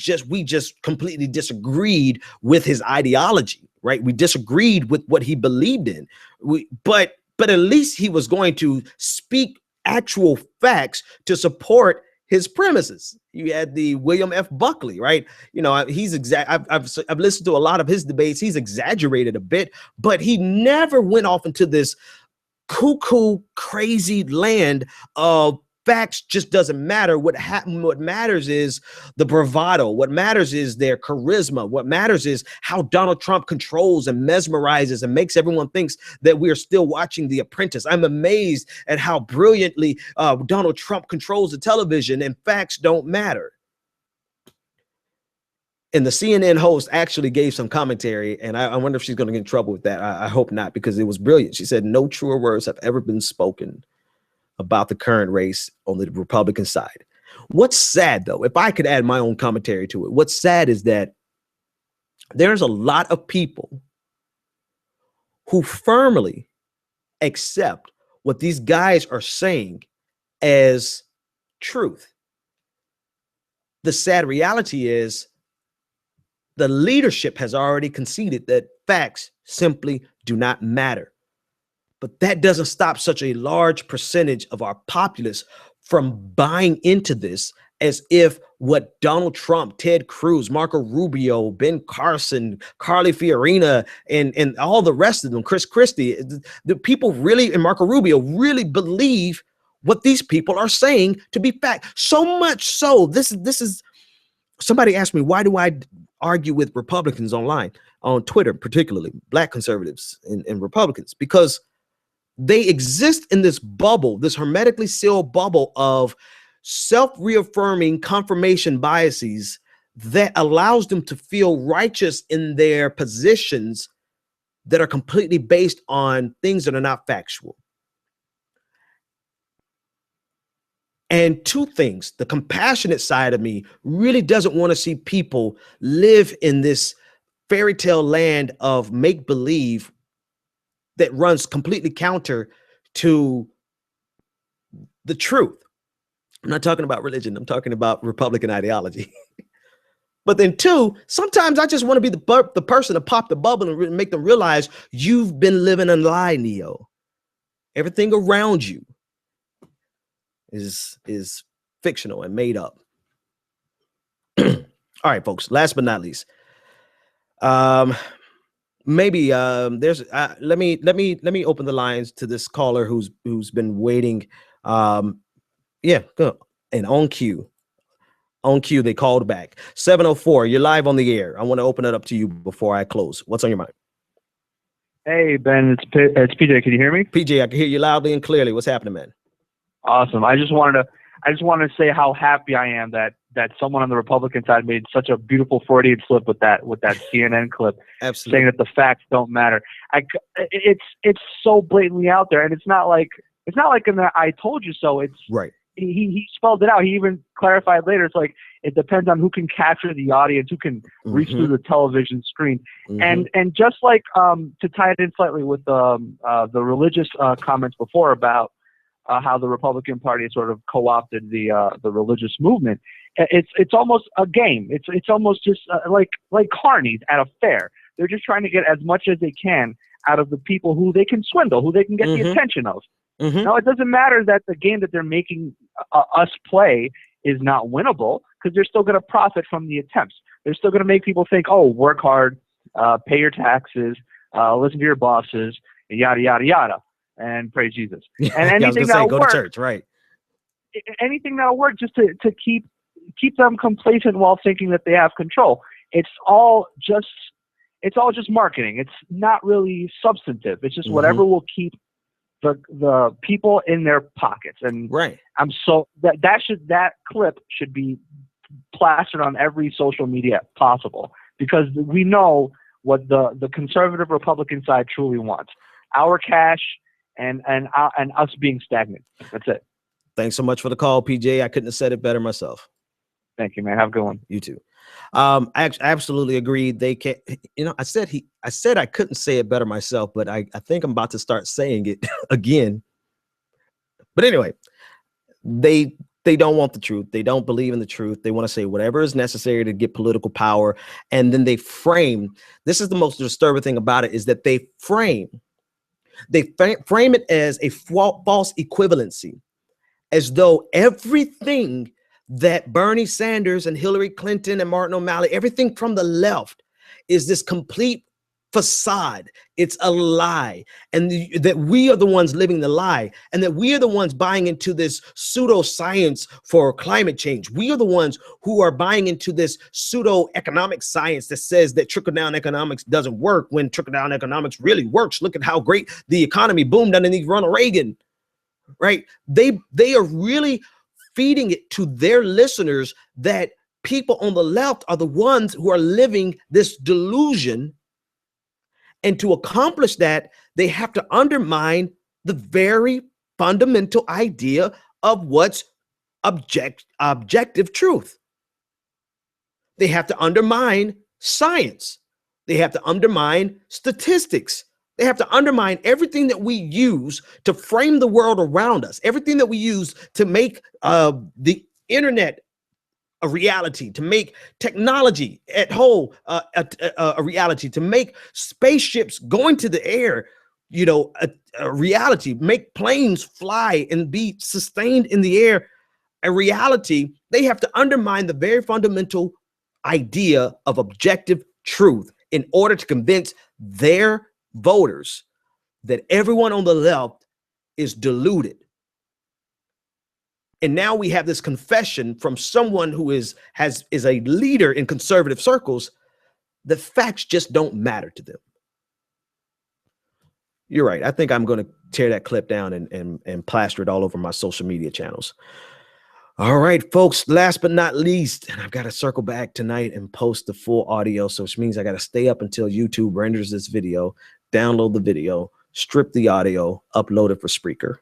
just completely disagreed with his ideology, right? We disagreed with what he believed in. But at least he was going to speak actual facts to support his premises. You had the William F. Buckley, right? You know, he's I've listened to a lot of his debates. He's exaggerated a bit, but he never went off into this cuckoo, crazy land of facts just doesn't matter. What matters is the bravado. What matters is their charisma. What matters is how Donald Trump controls and mesmerizes and makes everyone thinks that we are still watching The Apprentice. I'm amazed at how brilliantly Donald Trump controls the television, and facts don't matter. And the CNN host actually gave some commentary, and I wonder if she's going to get in trouble with that. I hope not, because it was brilliant. She said, "No truer words have ever been spoken about the current race on the Republican side." What's sad, though, if I could add my own commentary to it, what's sad is that there's a lot of people who firmly accept what these guys are saying as truth. The sad reality is the leadership has already conceded that facts simply do not matter. But that doesn't stop such a large percentage of our populace from buying into this as if what Donald Trump, Ted Cruz, Marco Rubio, Ben Carson, Carly Fiorina, and all the rest of them, Chris Christie, the people really, and Marco Rubio really believe what these people are saying to be fact. So much so, this is somebody asked me, why do I argue with Republicans online, on Twitter, particularly Black conservatives and Republicans? Because they exist in this bubble, this hermetically sealed bubble of self-reaffirming confirmation biases that allows them to feel righteous in their positions that are completely based on things that are not factual. And two things: the compassionate side of me really doesn't want to see people live in this fairy tale land of make-believe that runs completely counter to the truth. I'm not talking about religion. I'm talking about Republican ideology. But then two, sometimes I just want to be the person to pop the bubble and make them realize you've been living a lie, Neo. Everything around you is fictional and made up. All right, folks. Last but not least, maybe there's let me open the lines to this caller who's been waiting. Yeah, go and on cue. On cue, they called back. 704, you're live on the air. I want to open it up to you before I close. What's on your mind? Hey, Ben, it's PJ. Can you hear me? PJ, I can hear you loudly and clearly. What's happening, man? Awesome. I just wanted to say how happy I am that someone on the Republican side made such a beautiful Freudian slip with that CNN clip. Absolutely. Saying that the facts don't matter. It's so blatantly out there, and it's not like in the "I told you so." It's right. He spelled it out. He even clarified later. It's like it depends on who can capture the audience, who can reach through the television screen, and just like to tie it in slightly with the religious comments before about how the Republican Party sort of co-opted the religious movement. It's almost a game. It's almost just like carnies at a fair. They're just trying to get as much as they can out of the people who they can swindle, who they can get the attention of. No, it doesn't matter that the game that they're making us play is not winnable, because they're still going to profit from the attempts. They're still going to make people think, oh, work hard, pay your taxes, listen to your bosses, yada, yada, yada, and praise Jesus. And anything that'll go work, to church, right? Anything that'll work just to keep them complacent while thinking that they have control. It's all just marketing. It's not really substantive. It's just whatever will keep the people in their pockets. And right. I'm so that clip should be plastered on every social media possible, because we know what the conservative Republican side truly wants: our cash and us being stagnant. That's it. Thanks so much for the call, PJ. I couldn't have said it better myself. Thank you, man. Have a good one. You too. I absolutely agree. They can't, I said I couldn't say it better myself, but I think I'm about to start saying it again. But anyway, they don't want the truth. They don't believe in the truth. They want to say whatever is necessary to get political power. And then they frame, this is the most disturbing thing about it, is that they frame it as a false equivalency, as though everything that Bernie Sanders and Hillary Clinton and Martin O'Malley, everything from the left, is this complete facade. It's a lie. And that we are the ones living the lie, and that we are the ones buying into this pseudoscience for climate change. We are the ones who are buying into this pseudo economic science that says that trickle-down economics doesn't work, when trickle-down economics really works. Look at how great the economy boomed underneath Ronald Reagan, right? They are really feeding it to their listeners that people on the left are the ones who are living this delusion. And to accomplish that, they have to undermine the very fundamental idea of what's objective truth. They have to undermine science. They have to undermine statistics. They have to undermine everything that we use to frame the world around us, everything that we use to make the internet a reality, to make technology at whole a reality, to make spaceships go into the air, a reality, make planes fly and be sustained in the air a reality. They have to undermine the very fundamental idea of objective truth in order to convince their voters that everyone on the left is deluded. And now we have this confession from someone who is a leader in conservative circles that facts just don't matter to them. You're right. I think I'm going to tear that clip down and plaster it all over my social media channels. All right, folks, last but not least, and I've got to circle back tonight and post the full audio, so which means I got to stay up until YouTube renders this video, download the video, strip the audio, upload it for Spreaker.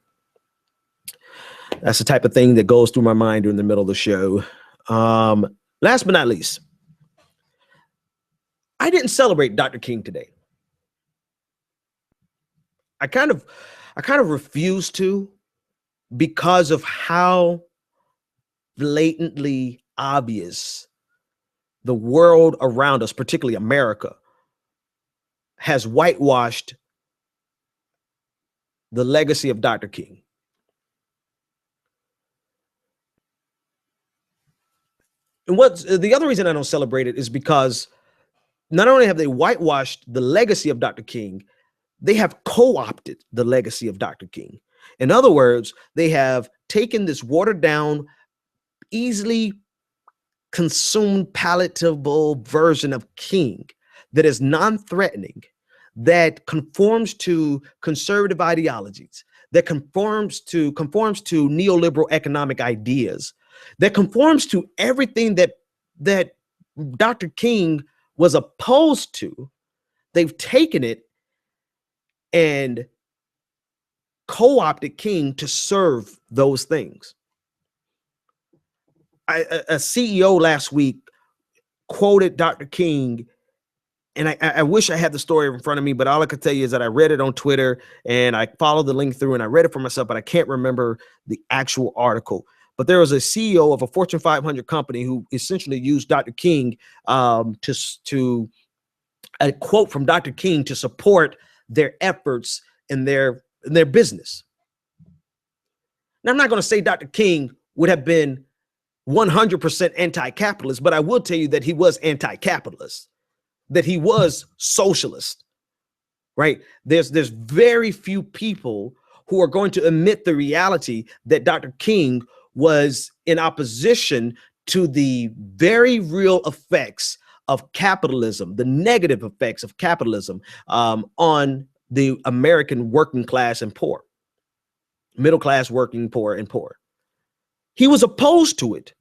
That's the type of thing that goes through my mind during the middle of the show. Last but not least, I didn't celebrate Dr. King today. I kind of refused to, because of how blatantly obvious the world around us, particularly America, has whitewashed the legacy of Dr. King. And what's the other reason I don't celebrate it is because not only have they whitewashed the legacy of Dr. King, they have co-opted the legacy of Dr. King. In other words, they have taken this watered down, easily consumed, palatable version of King that is non-threatening, that conforms to conservative ideologies, that conforms to neoliberal economic ideas, that conforms to everything that Dr. King was opposed to. They've taken it and co-opted King to serve those things. A CEO last week quoted Dr. King, and I wish I had the story in front of me, but all I could tell you is that I read it on Twitter and I followed the link through and I read it for myself, but I can't remember the actual article. But there was a CEO of a Fortune 500 company who essentially used Dr. King to a quote from Dr. King to support their efforts in their business. Now, I'm not going to say Dr. King would have been 100% anti-capitalist, but I will tell you that he was anti-capitalist, that he was socialist, right? There's very few people who are going to admit the reality that Dr. King was in opposition to the very real effects of capitalism, the negative effects of capitalism on the American working class and poor, middle class, working, poor, and poor. He was opposed to it.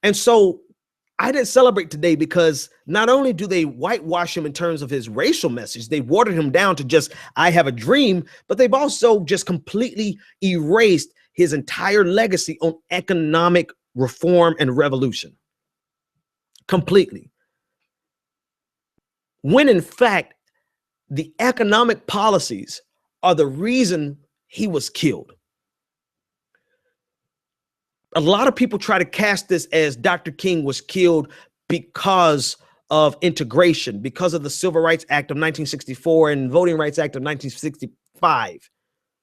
And so I didn't celebrate today because not only do they whitewash him in terms of his racial message, they watered him down to just, I have a dream, but they've also just completely erased his entire legacy on economic reform and revolution. Completely. When in fact, the economic policies are the reason he was killed. A lot of people try to cast this as Dr. King was killed because of integration, because of the Civil Rights Act of 1964 and Voting Rights Act of 1965.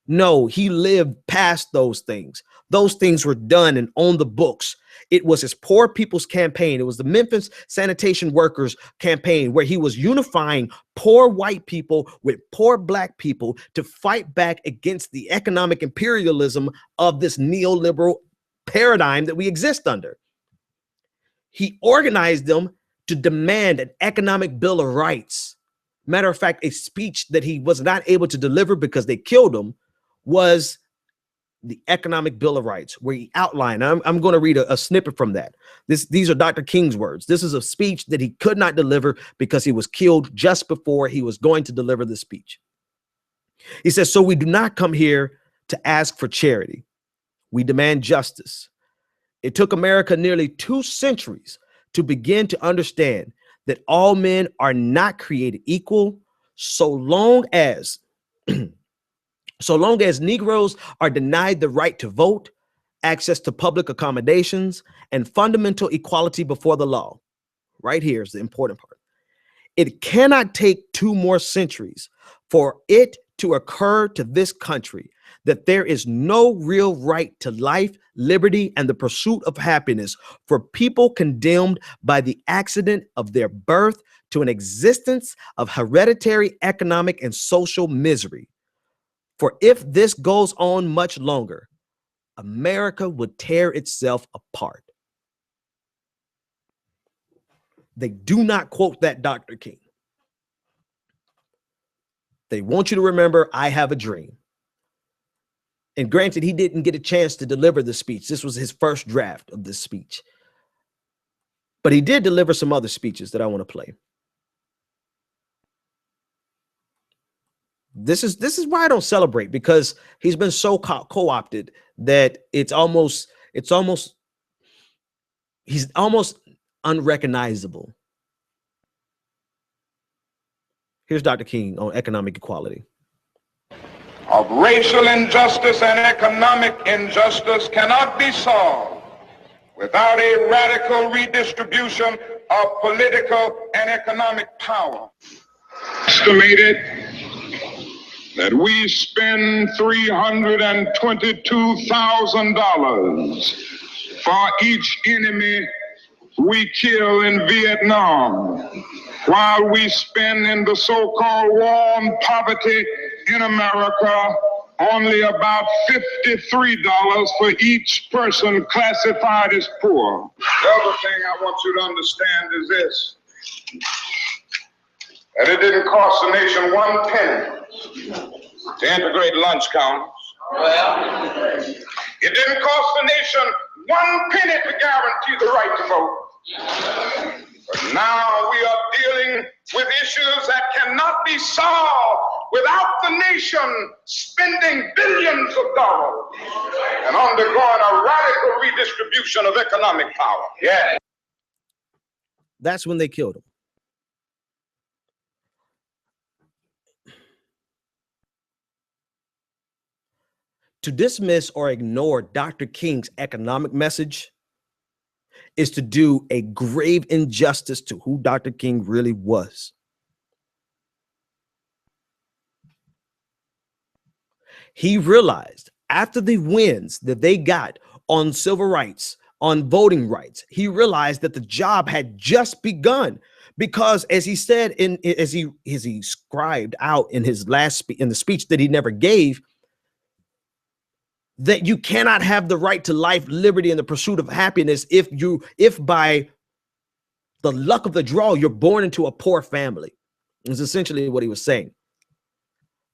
No, he lived past those things. Those things were done and on the books. It was his poor people's campaign. It was the Memphis sanitation workers campaign where he was unifying poor white people with poor black people to fight back against the economic imperialism of this neoliberal paradigm that we exist under. He organized them to demand an economic bill of rights. Matter of fact, a speech that he was not able to deliver because they killed him was the economic bill of rights, where he outlined, I'm going to read a snippet from that. These are Dr. King's words. This is a speech that he could not deliver because he was killed just before he was going to deliver the speech. He says, so we do not come here to ask for charity. We demand justice. It took America nearly 2 centuries to begin to understand that all men are not created equal, so long as Negroes are denied the right to vote, access to public accommodations, and fundamental equality before the law. Right here is the important part. It cannot take 2 more centuries for it to occur to this country that there is no real right to life, liberty, and the pursuit of happiness for people condemned by the accident of their birth to an existence of hereditary economic and social misery. For if this goes on much longer, America would tear itself apart. They do not quote that Dr. King. They want you to remember, I have a dream. And granted, he didn't get a chance to deliver the speech. This was his first draft of this speech. But he did deliver some other speeches that I want to play. This is why I don't celebrate, because he's been so co-opted that he's almost unrecognizable. Here's Dr. King on economic equality. of racial injustice and economic injustice cannot be solved without a radical redistribution of political and economic power. Estimated that we spend $322,000 for each enemy we kill in Vietnam, while we spend in the so-called war on poverty in America only about $53 for each person classified as poor. The other thing I want you to understand is this, that it didn't cost the nation 1 penny to integrate lunch counters. It didn't cost the nation 1 penny to guarantee the right to vote. But now we are dealing with issues that cannot be solved without the nation spending billions of dollars and undergoing a radical redistribution of economic power. Yeah. That's when they killed him. To dismiss or ignore Dr. King's economic message is to do a grave injustice to who Dr. King really was. He realized after the wins that they got on civil rights, on voting rights, he realized that the job had just begun, because as he said, as he scribed out in his last in the speech that he never gave, that you cannot have the right to life, liberty, and the pursuit of happiness if by the luck of the draw you're born into a poor family. Is essentially what he was saying.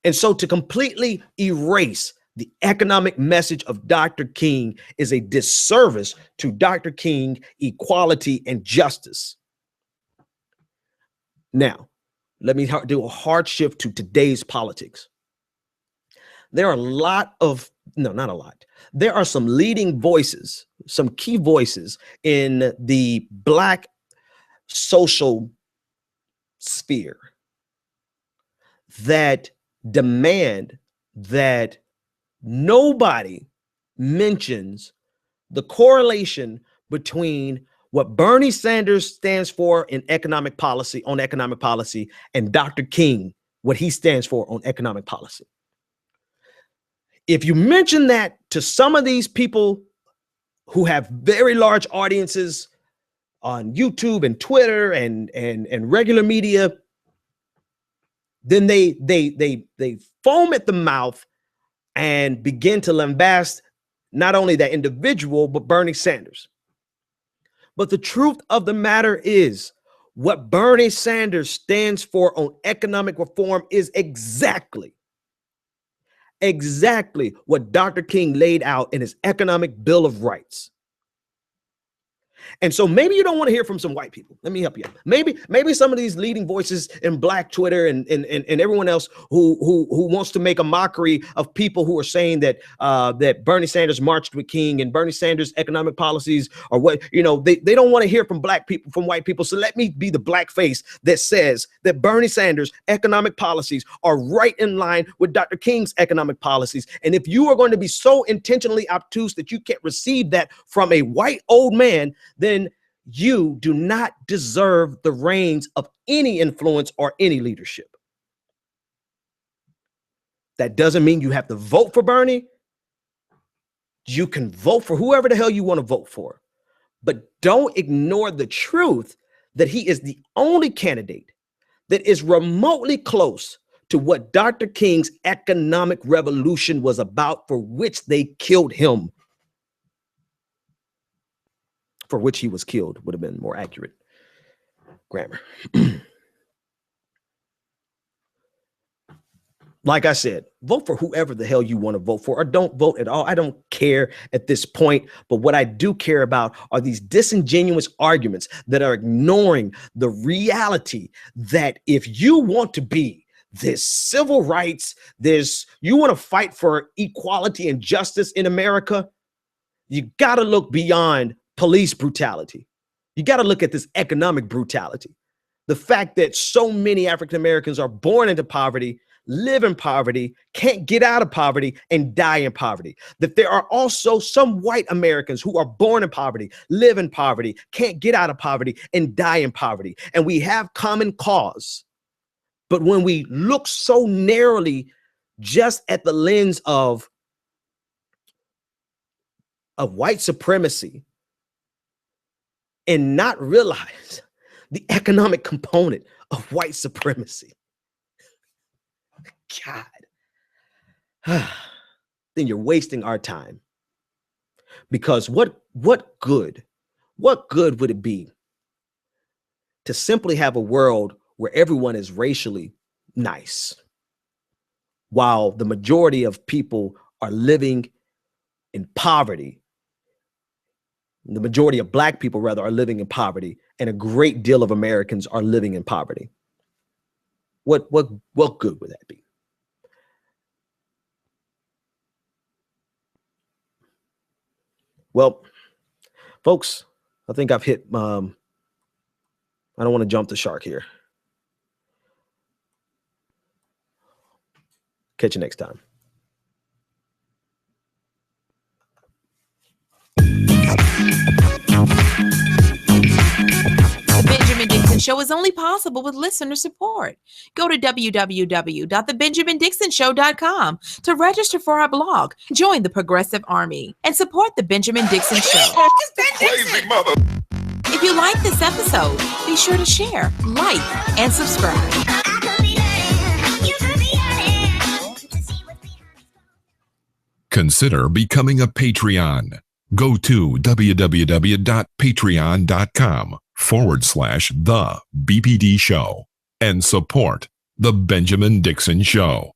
And so to completely erase the economic message of Dr. King is a disservice to Dr. King, equality, and justice. Now, let me do a hard shift to today's politics. There are a lot of, no, not a lot. There are some leading voices, some key voices in the Black social sphere that demand that nobody mentions the correlation between what Bernie Sanders stands for in economic policy, and Dr. King, what he stands for on economic policy. If you mention that to some of these people who have very large audiences on YouTube and Twitter and regular media, then they foam at the mouth and begin to lambast not only that individual, but Bernie Sanders. But the truth of the matter is, what Bernie Sanders stands for on economic reform is exactly what Dr. King laid out in his economic Bill of Rights. And so maybe you don't want to hear from some white people. Let me help you out. Maybe some of these leading voices in Black Twitter and everyone else who wants to make a mockery of people who are saying that that Bernie Sanders marched with King and Bernie Sanders' economic policies or what, they don't want to hear from Black people, from white people. So let me be the black face that says that Bernie Sanders' economic policies are right in line with Dr. King's economic policies. And if you are going to be so intentionally obtuse that you can't receive that from a white old man, then you do not deserve the reins of any influence or any leadership. That doesn't mean you have to vote for Bernie. You can vote for whoever the hell you want to vote for, but don't ignore the truth that he is the only candidate that is remotely close to what Dr. King's economic revolution was about, for which they killed him. For which he was killed would have been more accurate grammar. Like I said, vote for whoever the hell you want to vote for, or don't vote at all. I don't care at this point. But what I do care about are these disingenuous arguments that are ignoring the reality that if you want to be this civil rights, you want to fight for equality and justice in America, you got to look beyond police brutality. You got to look at this economic brutality. The fact that so many African Americans are born into poverty, live in poverty, can't get out of poverty, and die in poverty. That there are also some white Americans who are born in poverty, live in poverty, can't get out of poverty, and die in poverty. And we have common cause. But when we look so narrowly just at the lens of white supremacy and not realize the economic component of white supremacy, God, then you're wasting our time. Because what good would it be to simply have a world where everyone is racially nice, while the majority of people are living in poverty? The majority of Black people, rather, are living in poverty, and a great deal of Americans are living in poverty. What good would that be? Well, folks, I think I've hit, I don't want to jump the shark here. Catch you next time. The Benjamin Dixon Show is only possible with listener support. Go to www.thebenjamindixonshow.com to register for our blog, join the Progressive Army, and support The Benjamin Dixon Show. Crazy mother. If you like this episode, be sure to share, like, and subscribe. Consider becoming a Patreon. Go to www.patreon.com/The BPD Show and support The Benjamin Dixon Show.